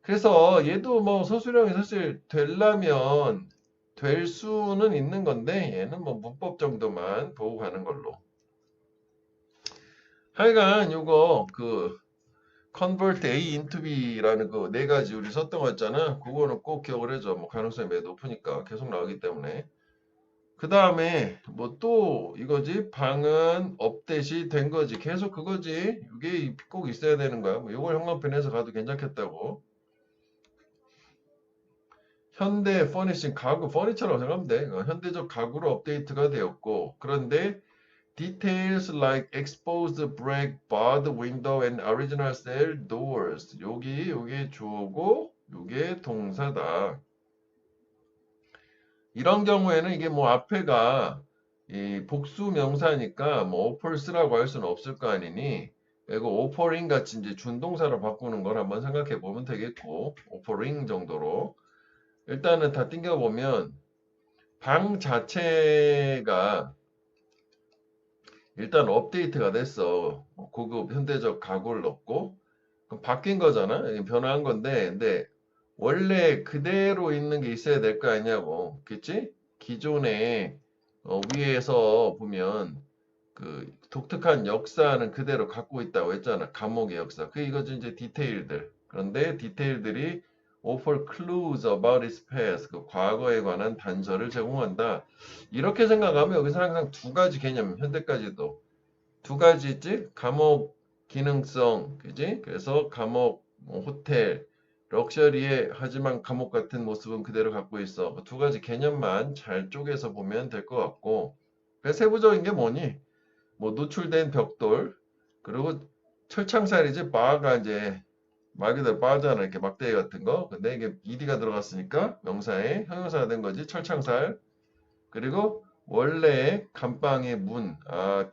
그래서 얘도 뭐 서술형이 사실 되려면 될 수는 있는 건데 얘는 뭐 문법 정도만 보고 가는 걸로. 하여간 요거 그 convert A into B라는 그 네 가지 우리 썼던 거 있잖아. 그거는 꼭 기억을 해줘. 뭐 가능성이 매우 높으니까 계속 나오기 때문에. 그 다음에 뭐 또 이거지 방은 업데이트 된 거지. 계속 그거지. 이게 꼭 있어야 되는 거야. 뭐 요걸 형광펜에서 가도 괜찮겠다고. 현대 퍼니싱 가구 퍼니처라고 생각하면 돼. 현대적 가구로 업데이트가 되었고 그런데 details like exposed brick, barred window and original cell doors 요게 주어고 요게 동사다. 이런 경우에는 이게 뭐 앞에가 이 복수 명사니까 뭐 offers라고 할 수는 없을 거 아니니 이거 offering 같이 이제 준동사로 바꾸는 걸 한번 생각해 보면 되겠고 offering 정도로 일단은 다 띵겨 보면 방 자체가 일단 업데이트가 됐어. 고급 현대적 가구를 넣고 그럼 바뀐 거잖아. 변화한 건데 근데 원래 그대로 있는 게 있어야 될 거 아니냐고. 그치? 기존에 위에서 보면 그 독특한 역사는 그대로 갖고 있다고 했잖아. 감옥의 역사. 그 이거지 이제 디테일들. 그런데 디테일들이 offer clues about its past. 그 과거에 관한 단서를 제공한다. 이렇게 생각하면 여기서 항상 두 가지 개념, 현대까지도 두 가지 있지? 감옥 기능성, 그지? 그래서 감옥, 뭐 호텔, 럭셔리에 하지만 감옥 같은 모습은 그대로 갖고 있어. 두 가지 개념만 잘 쪼개서 보면 될 것 같고. 그래서 세부적인 게 뭐니? 뭐 노출된 벽돌, 그리고 철창살이지. 바가 이제 말 그대로 바잖아. 이렇게 막대기 같은 거. 근데 이게 ed가 들어갔으니까 명사에 형용사가 된 거지. 철창살. 그리고 원래 감방의 문,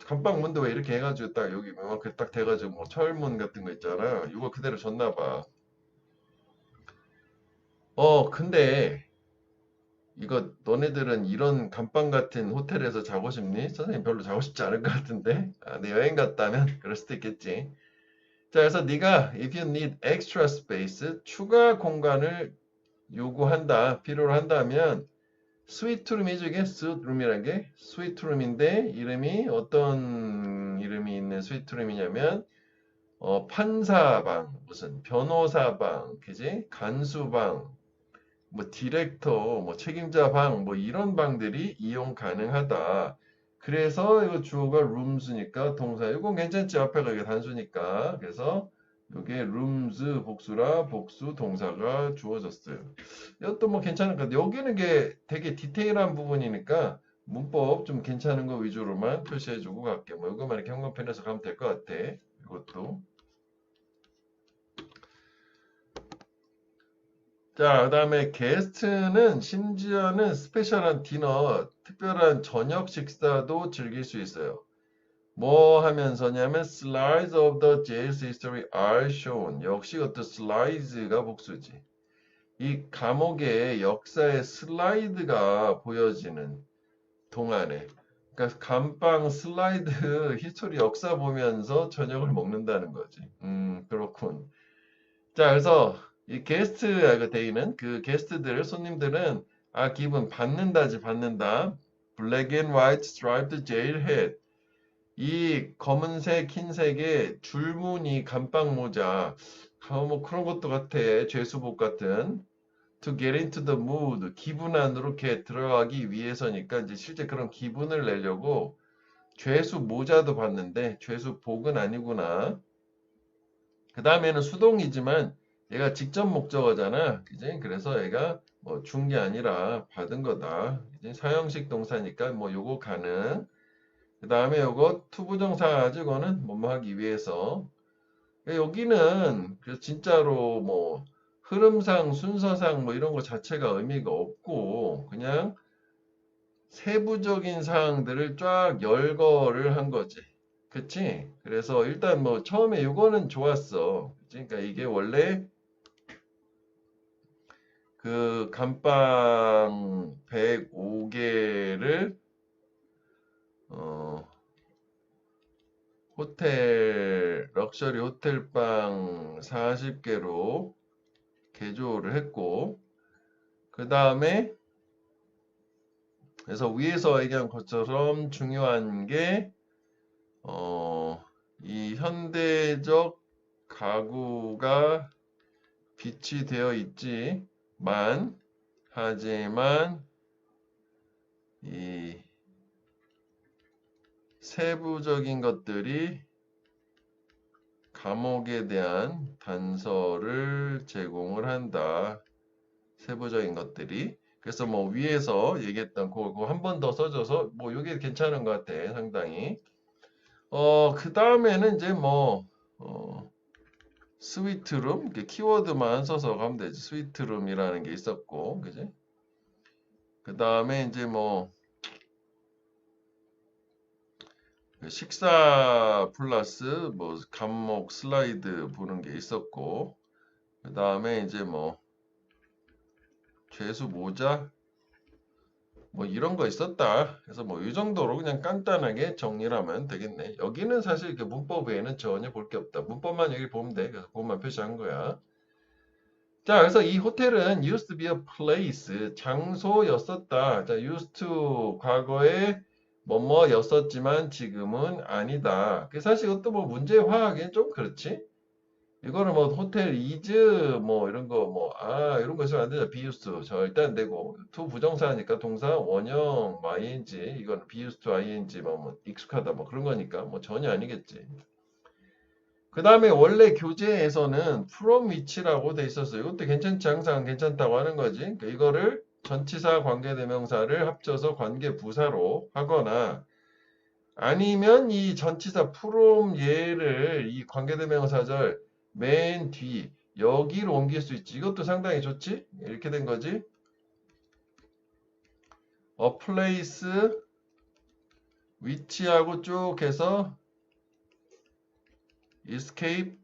감방 문도 왜 이렇게 해가지고 딱 여기 이렇게 딱 돼가지고 뭐 철문 같은 거 있잖아. 이거 그대로 줬나 봐. 근데 이거 너네들은 이런 감방 같은 호텔에서 자고 싶니? 선생님 별로 자고 싶지 않을 것 같은데. 내 여행 갔다면 그럴 수도 있겠지. 자, 그래서 네가 if you need extra space, 추가 공간을 요구한다, 필요로 한다면 스위트룸이죠. 이게 스윗룸이라는 게 스위트룸인데 이름이 어떤 이름이 있는 스위트룸이냐면 판사방, 무슨 변호사방, 그지? 간수방, 뭐 디렉터, 뭐 책임자방, 뭐 이런 방들이 이용 가능하다. 그래서 이거 주어가 rooms니까 동사. 이건 괜찮지. 앞에가 이게 단수니까. 그래서 이게 rooms 복수라 복수 동사가 주어졌어요. 이것도 뭐 괜찮은 것 같아요. 여기는 게 되게 디테일한 부분이니까 문법 좀 괜찮은 거 위주로만 표시해주고 갈게. 뭐 이거만 이렇게 형광펜에서 가면 될 것 같아. 이것도. 자, 그 다음에 게스트는 심지어는 스페셜한 디너, 특별한 저녁 식사도 즐길 수 있어요. 뭐 하면서냐면 slides of the jail's history are shown. 역시 이것도 slide가 복수지. 이 감옥의 역사의 슬라이드가 보여지는 동안에 그러니까 감방 슬라이드 히스토리 역사 보면서 저녁을 먹는다는 거지. 그렇군. 자, 그래서 이 게스트 그 데이는 그 게스트들 손님들은 기분 받는다지 받는다. 블랙 앤 화이트 스트라이프드 제일 햇. 이 검은색 흰색의 줄무늬 감방 모자. 뭐 그런 것도 같아. 죄수복 같은. To get into the mood. 기분 안으로 이렇게 들어가기 위해서니까 이제 실제 그런 기분을 내려고 죄수 모자도 봤는데 죄수복은 아니구나. 그 다음에는 수동이지만 얘가 직접 목적어잖아. 그지? 그래서 얘가 뭐 준 게 아니라 받은 거다. 그지? 사형식 동사니까 뭐 요거 가능. 그 다음에 요거 투부정사 가지고는 뭐뭐 하기 위해서. 여기는 그래서 진짜로 뭐 흐름상 순서상 뭐 이런 거 자체가 의미가 없고 그냥 세부적인 사항들을 쫙 열거를 한 거지. 그치? 그래서 일단 뭐 처음에 이거는 좋았어. 그치? 그러니까 이게 원래 그 감방 105개를 호텔, 럭셔리 호텔방 40개로 개조를 했고, 그 다음에, 그래서 위에서 얘기한 것처럼 중요한 게, 이 현대적 가구가 비치되어 있지만, 하지만, 이 세부적인 것들이 감옥에 대한 단서를 제공을 한다. 세부적인 것들이. 그래서 뭐 위에서 얘기했던 그거 한 번 더 써줘서 뭐 이게 괜찮은 것 같아. 상당히. 그 다음에는 이제 뭐 스위트룸 이렇게 키워드만 써서 가면 되지. 스위트룸이라는 게 있었고, 그지? 그 다음에 이제 뭐 식사 플러스 뭐 감목 슬라이드 보는 게 있었고, 그 다음에 이제 뭐 죄수 모자 뭐 이런 거 있었다. 그래서 뭐 이 정도로 그냥 간단하게 정리를 하면 되겠네. 여기는 사실 그 문법 외에는 전혀 볼 게 없다. 문법만 여기 보면 돼. 그래서 그것만 표시한 거야. 자, 그래서 이 호텔은 used to be a place, 장소였었다. 자, used to 과거에 뭐뭐였었지만 지금은 아니다. 그 사실 이것도 뭐 문제화하기엔 좀 그렇지. 이거는 뭐 호텔 is 뭐 이런 거 뭐 이런 거 있으면 안 되죠. be used to 절대 안 되고 to 부정사니까 동사 원형 뭐 ing 이거는 be used to ing 뭐 익숙하다 뭐 그런 거니까 뭐 전혀 아니겠지. 그 다음에 원래 교재에서는 from which라고 돼 있었어요. 이것도 괜찮지 항상 괜찮다고 하는 거지. 그러니까 이거를 전치사 관계대명사를 합쳐서 관계부사로 하거나 아니면 이 전치사 from 얘를 이 관계대명사절 맨 뒤 여기로 옮길 수 있지. 이것도 상당히 좋지. 이렇게 된 거지. a place which하고 쭉 해서 escape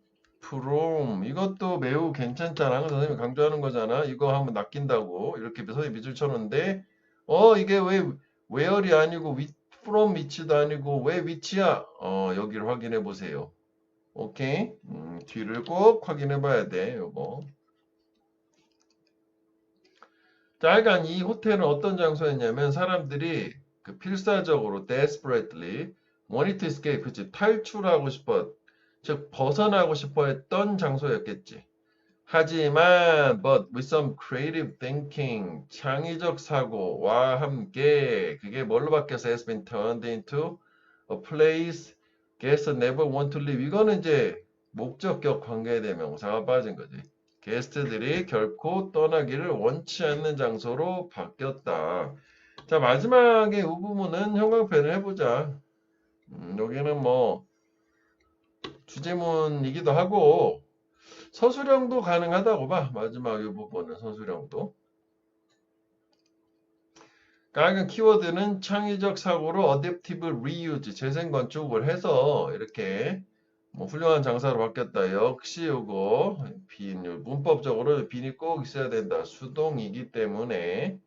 from 이것도 매우 괜찮잖아. 선생님이 강조하는 거잖아. 이거 하면 낚인다고 이렇게 선생님이 밑줄 쳐놓는데 이게 왜 where이 아니고 from which도 아니고 왜 which야? 여기를 확인해 보세요. 오케이. 뒤를 꼭 확인해 봐야 돼. 요거. 자, 하여간 이 호텔은 어떤 장소였냐면 사람들이 그 필사적으로 desperately wanted to escape 그치 탈출하고 싶어 즉 벗어나고 싶어 했던 장소였겠지. 하지만 but with some creative thinking 창의적 사고와 함께 그게 뭘로 바뀌어서 has been turned into a place guests never want to leave 이거는 이제 목적격 관계대명사가 빠진 거지. 게스트들이 결코 떠나기를 원치 않는 장소로 바뀌었다. 자, 마지막에 이 부분은 형광펜을 해보자. 여기는 뭐 주제문이기도 하고 서술형도 가능하다고 봐. 마지막 이 부분은 서술형도. 그러니까 키워드는 창의적 사고로 adaptive reuse 재생건축을 해서 이렇게 뭐 훌륭한 장사로 바뀌었다. 역시 이거 문법적으로 빈이 꼭 있어야 된다. 수동이기 때문에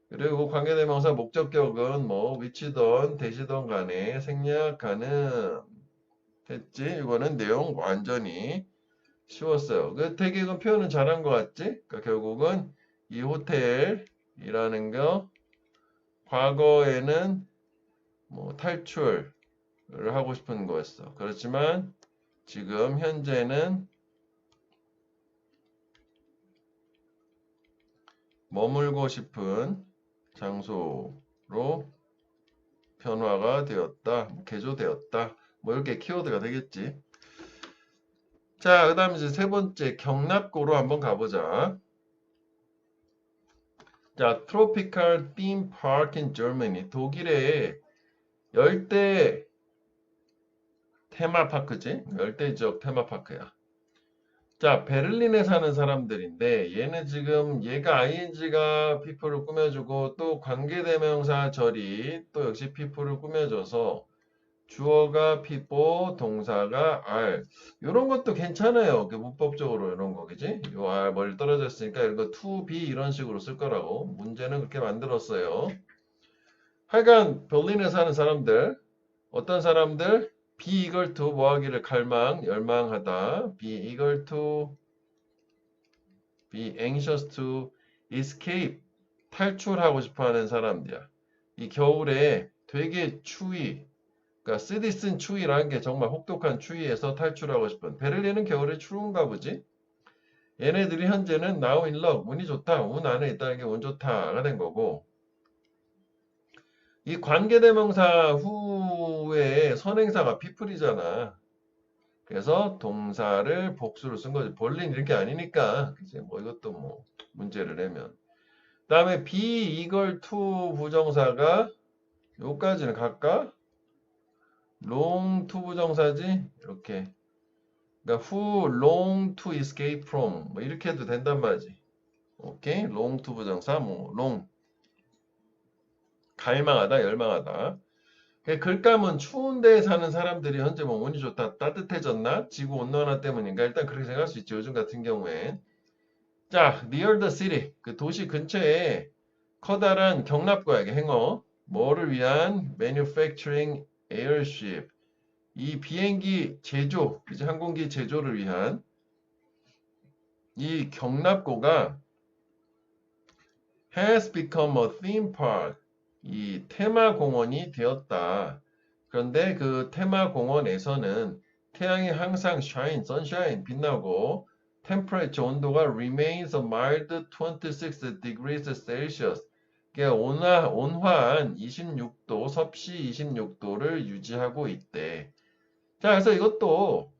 그리고 관계대명사 목적격은 뭐 위치든 대시든 간에 생략하는 했지. 이거는 내용 완전히 쉬웠어요. 그 되게 이건 표현은 잘한 것 같지? 그러니까 결국은 이 호텔이라는 거 과거에는 뭐 탈출을 하고 싶은 거였어. 그렇지만 지금 현재는 머물고 싶은 장소로 변화가 되었다. 개조되었다. 뭐 이렇게 키워드가 되겠지. 자, 그 다음에 이제 세 번째 경납고로 한번 가보자. 자, Tropical Theme Park in Germany. 독일의 열대 테마파크지? 열대지역 테마파크야. 자, 베를린에 사는 사람들인데 얘는 지금 얘가 ing가 people을 꾸며주고 또 관계대명사 절이 또 역시 people을 꾸며줘서 주어가 people, 동사가 are. 이런 것도 괜찮아요. 문법적으로 이런 거, 그지? 요 are 멀리 떨어져 있으니까 이런 거 to be 이런 식으로 쓸 거라고. 문제는 그렇게 만들었어요. 하여간 베를린에 사는 사람들 어떤 사람들 be eager to 뭐 하기를 갈망, 열망하다. be eager to, be anxious to escape 탈출하고 싶어 하는 사람들이야. 이 겨울에 되게 추위, 그러니까 쓰디 쓴 추위라는 게 정말 혹독한 추위에서 탈출하고 싶은. 베를린은 겨울에 추운가 보지? 얘네들이 현재는 now in luck, 운이 좋다, 운 안에 있다는 게 운 좋다가 된 거고, 이 관계대명사 후에 선행사가 people이잖아. 그래서 동사를 복수로 쓴 거지. 볼린 이렇게 아니니까. 그치? 뭐 이것도 뭐 문제를 내면. 그 다음에 be eager to 부정사가 요까지는 갈까? long to 부정사지? 이렇게. 그러니까 who long to escape from 뭐 이렇게 해도 된단 말이지. 오케이? long to 부정사 뭐 long 갈망하다, 열망하다. 글감은 추운 데에 사는 사람들이 현재 뭐 운이 좋다, 따뜻해졌나? 지구 온난화 때문인가? 일단 그렇게 생각할 수 있죠. 요즘 같은 경우엔. 자, near the city. 그 도시 근처에 커다란 경납고야, 행어. 뭐를 위한? manufacturing airship. 이 비행기 제조, 이제 항공기 제조를 위한 이 경납고가 has become a theme park. 이 테마 공원이 되었다. 그런데 그 테마 공원에서는 태양이 항상 shine, sunshine, 빛나고 temperature 온도가 remains a mild 26 degrees Celsius. 온화한 26도, 섭씨 26도를 유지하고 있대. 자, 그래서 이것도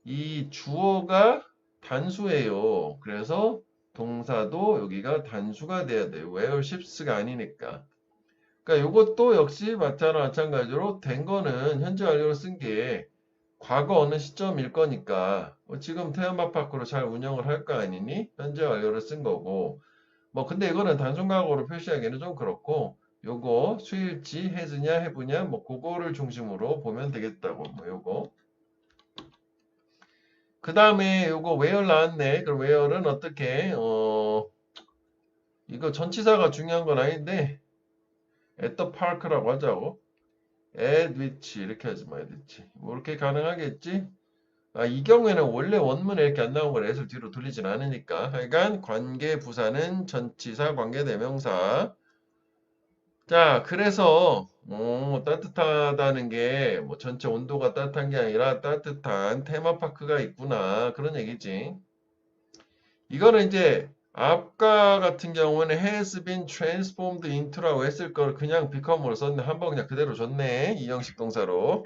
이 주어가 단수예요. 그래서 동사도 여기가 단수가 돼야 돼요. wear ships가 아니니까. 그러니까 이것도 역시 마찬가지로 된 거는 현재 완료로 쓴 게 과거 어느 시점일 거니까 지금 테마파크로 잘 운영을 할 거 아니니 현재 완료를 쓴 거고 뭐 근데 이거는 단순과거로 표시하기는 좀 그렇고 요거 수일치 해즈냐 해부냐 뭐 그거를 중심으로 보면 되겠다고 뭐 요거 그 다음에 요거 where 나왔네. 그럼 where는 어떻게 이거 전치사가 중요한 건 아닌데 at the park라고 하자고. at which 이렇게 하지 마. at which. 뭐 이렇게 가능하겠지? 아, 이 경우에는 원래 원문에 이렇게 안 나온 걸 at을 뒤로 돌리진 않으니까. 하여간 관계 부사는 전치사 관계대명사. 자, 그래서 따뜻하다는 게 뭐 전체 온도가 따뜻한 게 아니라 따뜻한 테마파크가 있구나. 그런 얘기지. 이거는 이제 아까 같은 경우는 has been transformed into라고 했을 걸 그냥 become으로 썼네. 한번 그냥 그대로 줬네. 이형식 동사로.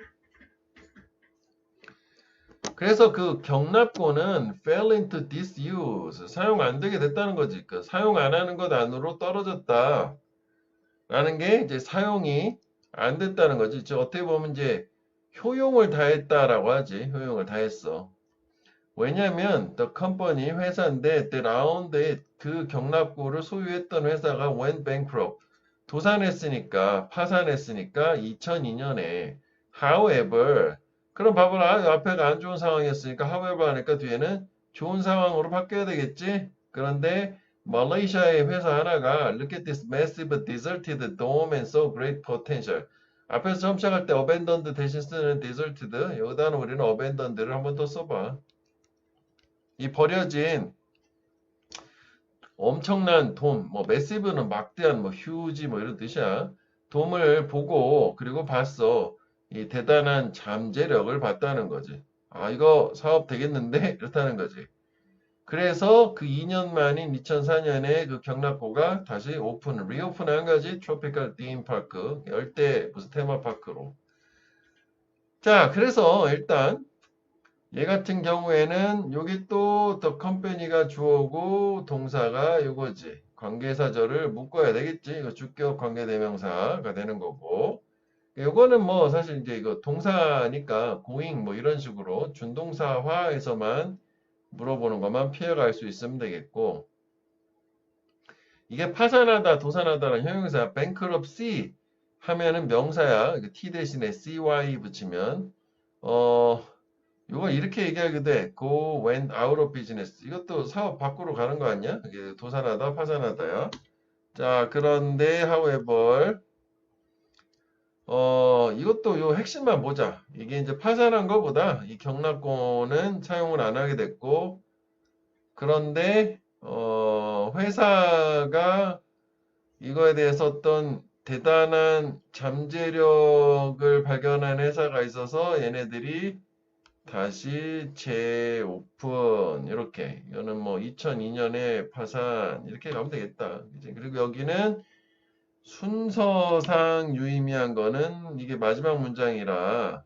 그래서 그 경납고는 fell into disuse. 사용 안 되게 됐다는 거지. 그 사용 안 하는 것 안으로 떨어졌다. 라는 게 이제 사용이 안 됐다는 거지. 즉 어떻게 보면 이제 효용을 다했다라고 하지. 효용을 다했어. 왜냐면 the company 회사인데 the round 그 경납고를 소유했던 회사가 went bankrupt 도산했으니까 파산했으니까 2002년에 however 그럼 봐봐라 앞에가 안 좋은 상황이었으니까 however 하니까 뒤에는 좋은 상황으로 바뀌어야 되겠지. 그런데 말레이시아의 회사 하나가 look at this massive deserted dome and so great potential 앞에서 처음 시작할 때 abandoned 대신 쓰는 deserted 여기다는 우리는 abandoned를 한 번 더 써봐. 이 버려진 엄청난 돔, 뭐 매시브는 막대한 뭐 휴지 뭐 이런 뜻이야. 돔을 보고 그리고 봤어. 이 대단한 잠재력을 봤다는 거지. 아 이거 사업 되겠는데? 이렇다는 거지. 그래서 그 2년 만인 2004년에 그 경납고가 다시 리오픈한 거지. 트로피컬 థీమ్ 파크, 열대 무슨 테마파크로. 자, 그래서 일단 얘 같은 경우에는 여기 또 the company가 주어고 동사가 요거지. 관계사절을 묶어야 되겠지. 이거 주격 관계대명사가 되는 거고. 요거는 뭐 사실 이제 이거 동사니까 going 뭐 이런 식으로 준동사화에서만 물어보는 것만 피해갈 수 있으면 되겠고. 이게 파산하다, 도산하다라는 형용사 bankruptcy 하면은 명사야. t 대신에 cy 붙이면 이거 이렇게 얘기하게 돼. Go went out of business. 이것도 사업 밖으로 가는 거 아니야? 이게 도산하다, 파산하다야. 자, 그런데 however 이것도 요 핵심만 보자. 이게 이제 파산한 거보다 이 경락고는 사용을 안 하게 됐고, 그런데, 회사가 이거에 대해서 어떤 대단한 잠재력을 발견한 회사가 있어서 얘네들이 다시 재오픈, 이렇게. 이거는 뭐 2002년에 파산, 이렇게 가면 되겠다. 그지? 그리고 여기는 순서상 유의미한 거는 이게 마지막 문장이라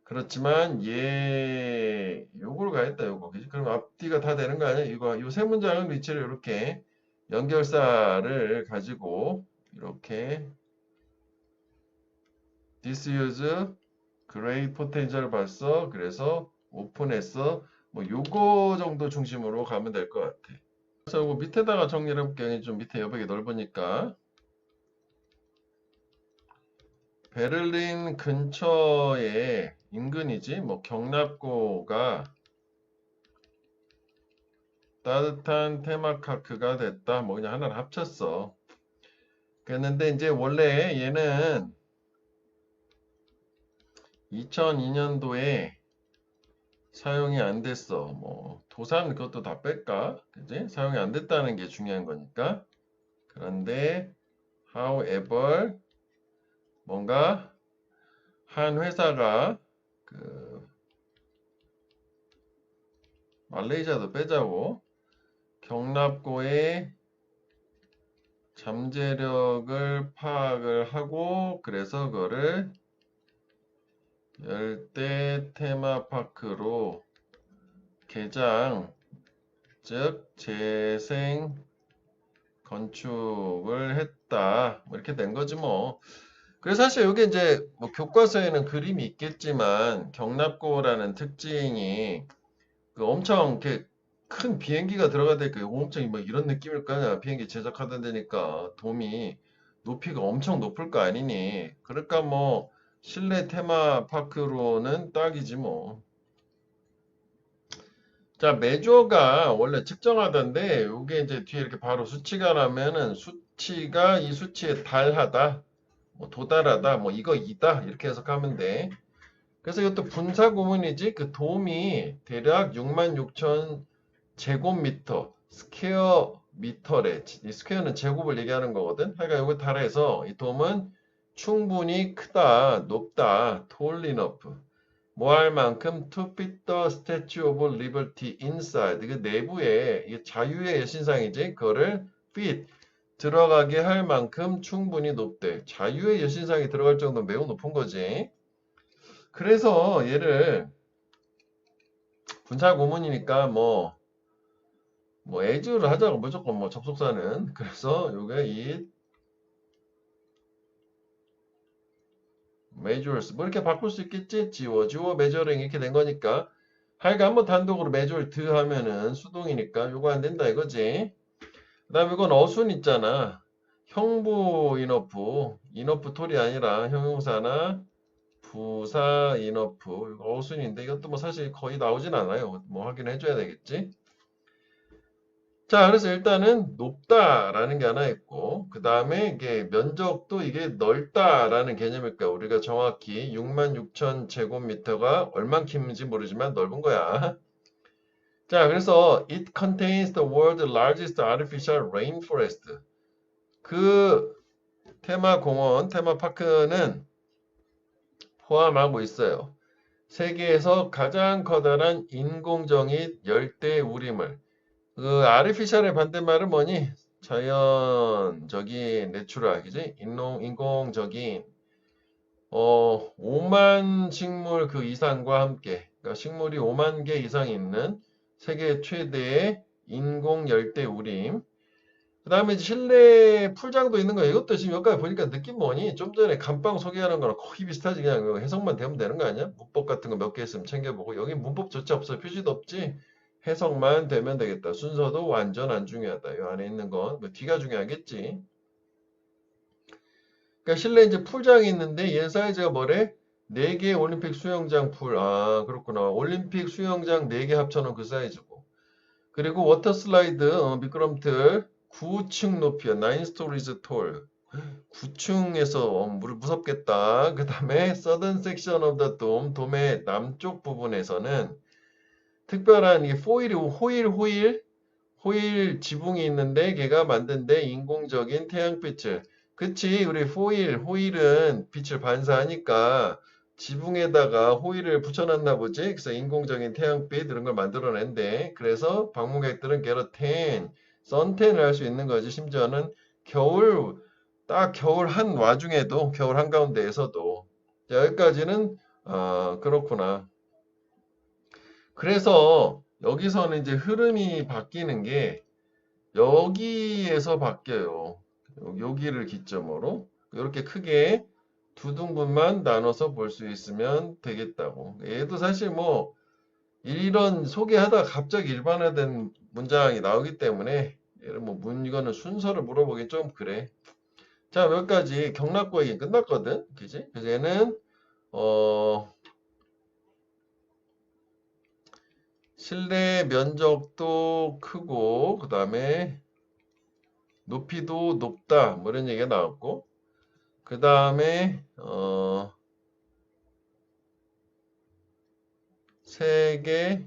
그렇지만 요걸 가겠다 요거 그지? 그럼 앞뒤가 다 되는 거 아니야? 이거 요 세 문장은 리치를 이렇게 연결사를 가지고 이렇게 this use great potential 봤어. 그래서 오픈했어. 뭐 요거 정도 중심으로 가면 될 것 같아. 그래서 요거 밑에다가 정리를 해볼게. 좀 밑에 여백이 넓으니까. 베를린 근처에 인근이지 뭐 경납고가 따뜻한 테마파크가 됐다 뭐 그냥 하나를 합쳤어. 그랬는데 이제 원래 얘는 2002년도에 사용이 안 됐어. 뭐 도산 그것도 다 뺄까? 그지? 사용이 안 됐다는 게 중요한 거니까. 그런데 however 뭔가 한 회사가 그 말레이시아도 빼자고 경납고의 잠재력을 파악을 하고 그래서 그거를 열대 테마파크로 개장 즉 재생 건축을 했다 뭐 이렇게 된 거지 뭐. 그래서 사실 이게 이제 뭐 교과서에는 그림이 있겠지만 경납고라는 특징이 그 엄청 이렇게 큰 비행기가 들어가야 되니까 엄청 뭐 이런 느낌일 거 아니야. 비행기 제작하던 데니까 돔이 높이가 엄청 높을 거 아니니. 그러니까 뭐 실내 테마파크로는 딱이지 뭐. 자, 메저가 원래 측정하던데 이게 이제 뒤에 이렇게 바로 수치가 나면은 수치가 이 수치에 달하다, 뭐 도달하다, 뭐 이거 이다 이렇게 해석하면 돼. 그래서 이것도 분사 구문이지 그 돔이 대략 66,000 제곱미터 스퀘어 미터래. 이 스퀘어는 제곱을 얘기하는 거거든. 하여간 이거 달해서 이 돔은 충분히 크다, 높다, tall enough. 뭐 할 만큼 to fit the Statue of Liberty inside. 그 내부에 이게 자유의 여신상이지. 그거를 fit 들어가게 할 만큼 충분히 높대. 자유의 여신상이 들어갈 정도면 매우 높은 거지. 그래서 얘를 분사 구문이니까 뭐 as를 하자고 무조건 뭐 접속사는. 그래서 요게 이 measures 뭐 이렇게 바꿀 수 있겠지. 지워 measuring 이렇게 된 거니까 하여간 한번 단독으로 measure 하면은 수동이니까 요거 안 된다 이거지. 그 다음에 이건 어순 있잖아. 형부 enough 톨이 아니라 형용사나 부사 enough 이거 어순인데 이것도 뭐 사실 거의 나오진 않아요. 뭐 확인해 줘야 되겠지. 자, 그래서 일단은 높다라는 게 하나 있고, 그 다음에 이게 면적도 이게 넓다라는 개념일까? 우리가 정확히 66,000 제곱미터가 얼만큼인지 모르지만 넓은 거야. 자, 그래서 it contains the world's largest artificial rainforest. 그 테마공원, 테마파크는 포함하고 있어요. 세계에서 가장 커다란 인공적인 열대우림을. 그 아르티피셜의 반대말은 뭐니? 자연적인 내추럴, 그지? 인공적인 5만 식물 그 이상과 함께 그러니까 식물이 5만 개 이상 있는 세계 최대의 인공 열대우림. 그 다음에 실내 풀장도 있는 거야. 이것도 지금 여기까지 보니까 느낌 뭐니? 좀 전에 감방 소개하는 거랑 거의 비슷하지. 그냥 해석만 되면 되는 거 아니야? 문법 같은 거 몇 개 있으면 챙겨보고. 여기 문법조차 없어. 표시도 없지. 해석만 되면 되겠다. 순서도 완전 안 중요하다. 이 안에 있는 건 그 뒤가 중요하겠지. 그러니까 실내 이제 풀장이 있는데 얘 사이즈가 뭐래? 4개 올림픽 수영장 풀. 아, 그렇구나. 올림픽 수영장 4개 합쳐놓은 그 사이즈고. 그리고 워터 슬라이드 미끄럼틀 9층 높이야. 9 stories tall. 9층에서 무섭겠다. 그 다음에 Southern section of the dome, 돔의 남쪽 부분에서는 특별한 이 호일 지붕이 있는데 걔가 만든데 인공적인 태양빛을. 그치, 우리 호일은 빛을 반사하니까 지붕에다가 호일을 붙여놨나 보지. 그래서 인공적인 태양빛 이런 걸 만들어낸대. 그래서 방문객들은 게러텐, 선텐을 할 수 있는 거지. 심지어는 딱 겨울 와중에도, 겨울 한가운데에서도. 자, 여기까지는 그렇구나. 그래서 여기서는 이제 흐름이 바뀌는 게 여기에서 바뀌어요. 여기를 기점으로 이렇게 크게 두 등분만 나눠서 볼 수 있으면 되겠다고. 얘도 사실 뭐 이런 소개하다가 갑자기 일반화된 문장이 나오기 때문에 얘는 뭐 이거는 순서를 물어보기 좀 그래. 자, 여기까지 경락고 얘기 끝났거든. 그지? 그래서 얘는 실내 면적도 크고 그 다음에 높이도 높다 뭐 이런 얘기가 나왔고 그 다음에 세계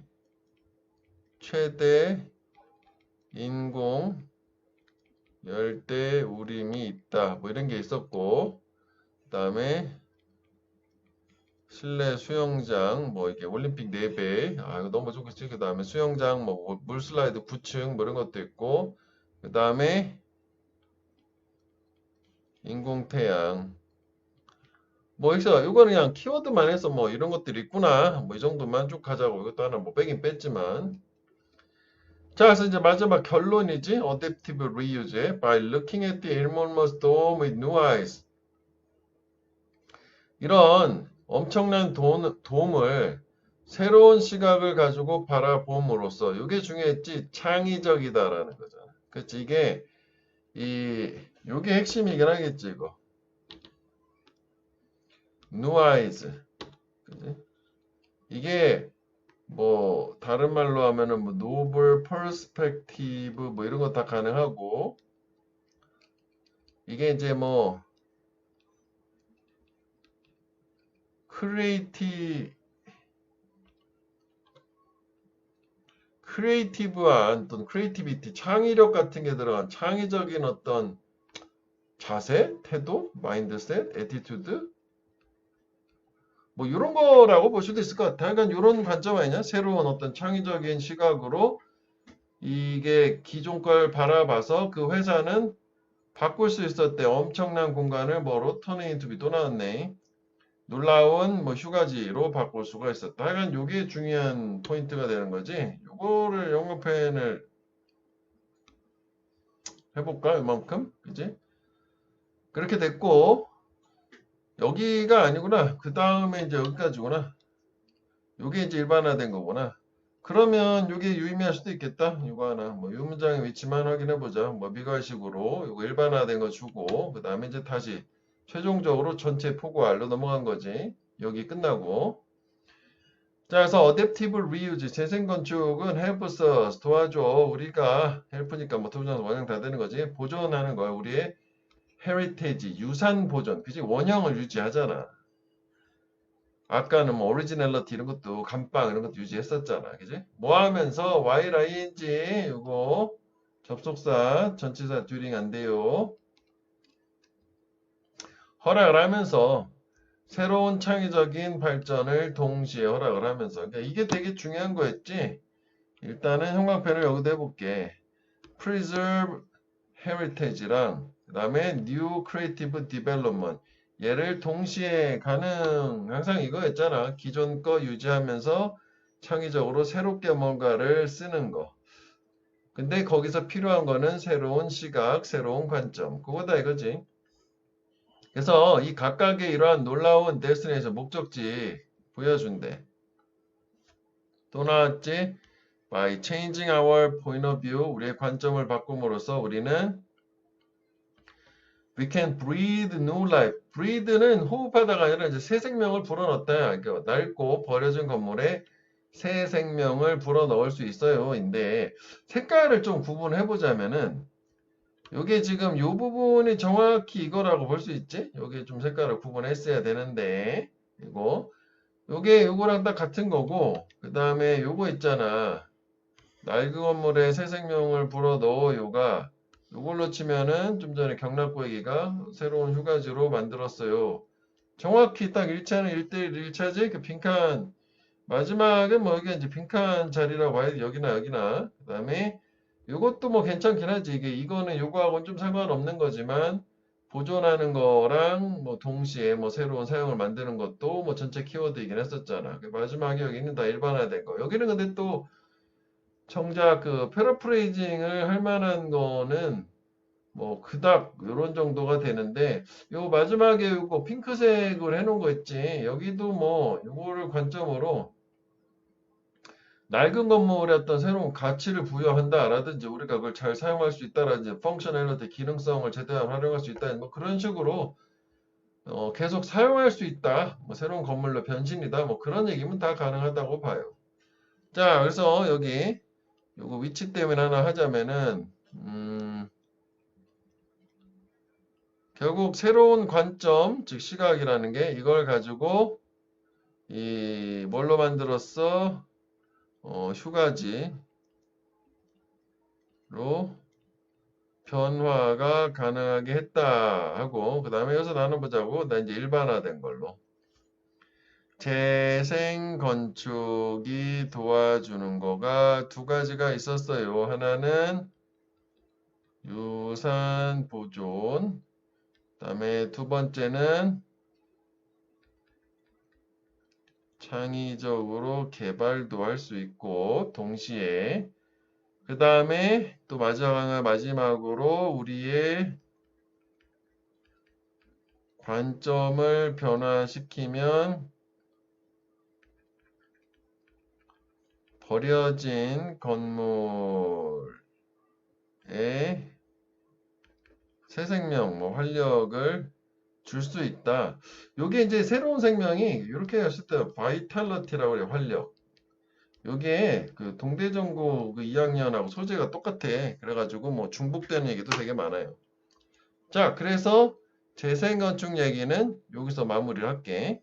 최대 인공 열대 우림이 있다 뭐 이런 게 있었고 그 다음에 실내 수영장 뭐 이게 올림픽 4배 이거 너무 좋겠지. 그 다음에 수영장 뭐 물슬라이드 9층 뭐 이런 것도 있고 그 다음에 인공태양 뭐 있어. 이거는 그냥 키워드만 해서 뭐 이런 것들이 있구나. 뭐 이 정도만 쭉 가자고. 이것도 하나 뭐 빼긴 뺐지만. 자, 그래서 이제 마지막 결론이지. Adaptive reuse. By looking at the enormous dome with new eyes. 이런 엄청난 돔을 새로운 시각을 가지고 바라봄으로써 이게 중요했지. 창의적이다라는 거잖아. 그치? 이게 핵심이긴 하겠지, 이거. New eyes. 그치? 이게 뭐 다른 말로 하면은 뭐 노블 퍼스펙티브 뭐 이런 거 다 가능하고 이게 이제 뭐 크리에이티브한 어떤 크리에이티비티 창의력 같은 게 들어간 창의적인 어떤 자세, 태도, 마인드셋, 애티튜드 뭐 이런 거라고 볼 수도 있을 것 같아. 그러니까 이런 관점 아니냐? 새로운 어떤 창의적인 시각으로 이게 기존 걸 바라봐서 그 회사는 바꿀 수 있었대. 엄청난 공간을 뭐로 터닝 투비 또 나왔네. 놀라운 뭐 휴가지로 바꿀 수가 있었다. 하여간 요게 중요한 포인트가 되는 거지. 요거를 영어 표현을 해볼까? 이만큼? 그지? 그렇게 됐고 여기가 아니구나. 그 다음에 이제 여기까지구나. 요게 이제 일반화된 거구나. 그러면 요게 유의미할 수도 있겠다. 이거 하나. 뭐, 요 문장의 위치만 확인해보자. 뭐, 미괄식으로 요거 일반화된 거 주고, 그 다음에 이제 다시 최종적으로 전체 포괄로 넘어간 거지. 여기 끝나고. 자, 그래서 adaptive reuse, 재생건축은 helps us, 도와줘. 우리가 help니까 뭐, 도전 원형 다 되는 거지. 보존하는 거야. 우리의 heritage, 유산 보존. 그지? 원형을 유지하잖아. 아까는 뭐 오리지널리티 이런 것도 감빵 이런 것도 유지했었잖아. 그지? 뭐 하면서 while ing 이거 접속사 전치사 듀링 안 돼요. 허락을 하면서 새로운 창의적인 발전을 동시에 허락을 하면서 그러니까 이게 되게 중요한 거였지. 일단은 형광펜을 여기다 해볼게. preserve heritage랑 그 다음에 new creative development 얘를 동시에 항상 이거였잖아. 기존 거 유지하면서 창의적으로 새롭게 뭔가를 쓰는 거. 근데 거기서 필요한 거는 새로운 시각, 새로운 관점. 그거다 이거지. 그래서 이 각각의 이러한 놀라운 데스티네이션 목적지 보여준대. 또 나왔지? By changing our point of view, 우리의 관점을 바꿈으로써 우리는 We can breathe new life. breathe는 호흡하다가 아니라 이제 새 생명을 불어넣었다. 그러니까 낡고 버려진 건물에 새 생명을 불어넣을 수 있어요. 인데 색깔을 좀 구분해 보자면은 요게 지금 요 부분이 정확히 이거라고 볼 수 있지? 요게 좀 색깔을 구분했어야 되는데, 이거. 요게 요거랑 딱 같은 거고, 그 다음에 요거 있잖아. 낡은 건물에 새 생명을 불어 넣어요가 요걸로 치면은 좀 전에 경락고얘기가 새로운 휴가지로 만들었어요. 정확히 딱 1차는 1대1 1차지? 그 빈칸, 마지막은 뭐 이게 이제 빈칸 자리라고 봐야 돼. 여기나 여기나. 그 다음에 요것도 뭐 괜찮긴 하지. 이거는 요거하고는 좀 상관없는 거지만 보존하는 거랑 뭐 동시에 뭐 새로운 사용을 만드는 것도 뭐 전체 키워드이긴 했었잖아. 그 마지막에 여기는 다 일반화된 거. 여기는 근데 또 정작 그 패러프레이징을 할 만한 거는 뭐 그닥 요런 정도가 되는데 요 마지막에 요거 핑크색을 해놓은 거 있지. 여기도 뭐 요거를 관점으로 낡은 건물에 어떤 새로운 가치를 부여한다라든지 우리가 그걸 잘 사용할 수 있다라든지 펑셔널리티 기능성을 최대한 활용할 수 있다 뭐 그런 식으로 계속 사용할 수 있다 뭐 새로운 건물로 변신이다 뭐 그런 얘기면 다 가능하다고 봐요. 자 그래서 여기 요거 위치 때문에 하나 하자면은 결국 새로운 관점 즉 시각이라는 게 이걸 가지고 이 뭘로 만들었어 휴가지로 변화가 가능하게 했다 하고 그 다음에 여기서 나눠보자고 나 이제 일반화된 걸로 재생 건축이 도와주는 거가 두 가지가 있었어요. 하나는 유산 보존 그 다음에 두 번째는 창의적으로 개발도 할 수 있고 동시에 그 다음에 또 마지막으로 우리의 관점을 변화시키면 버려진 건물에 새 생명, 뭐 활력을 줄 수 있다. 요게 이제 새로운 생명이 이렇게 했을 때 바이탈러티라고 그래요. 활력. 요게 그 동대전고 그 2학년하고 소재가 똑같아. 그래가지고 뭐 중복되는 얘기도 되게 많아요. 자, 그래서 재생건축 얘기는 여기서 마무리를 할게.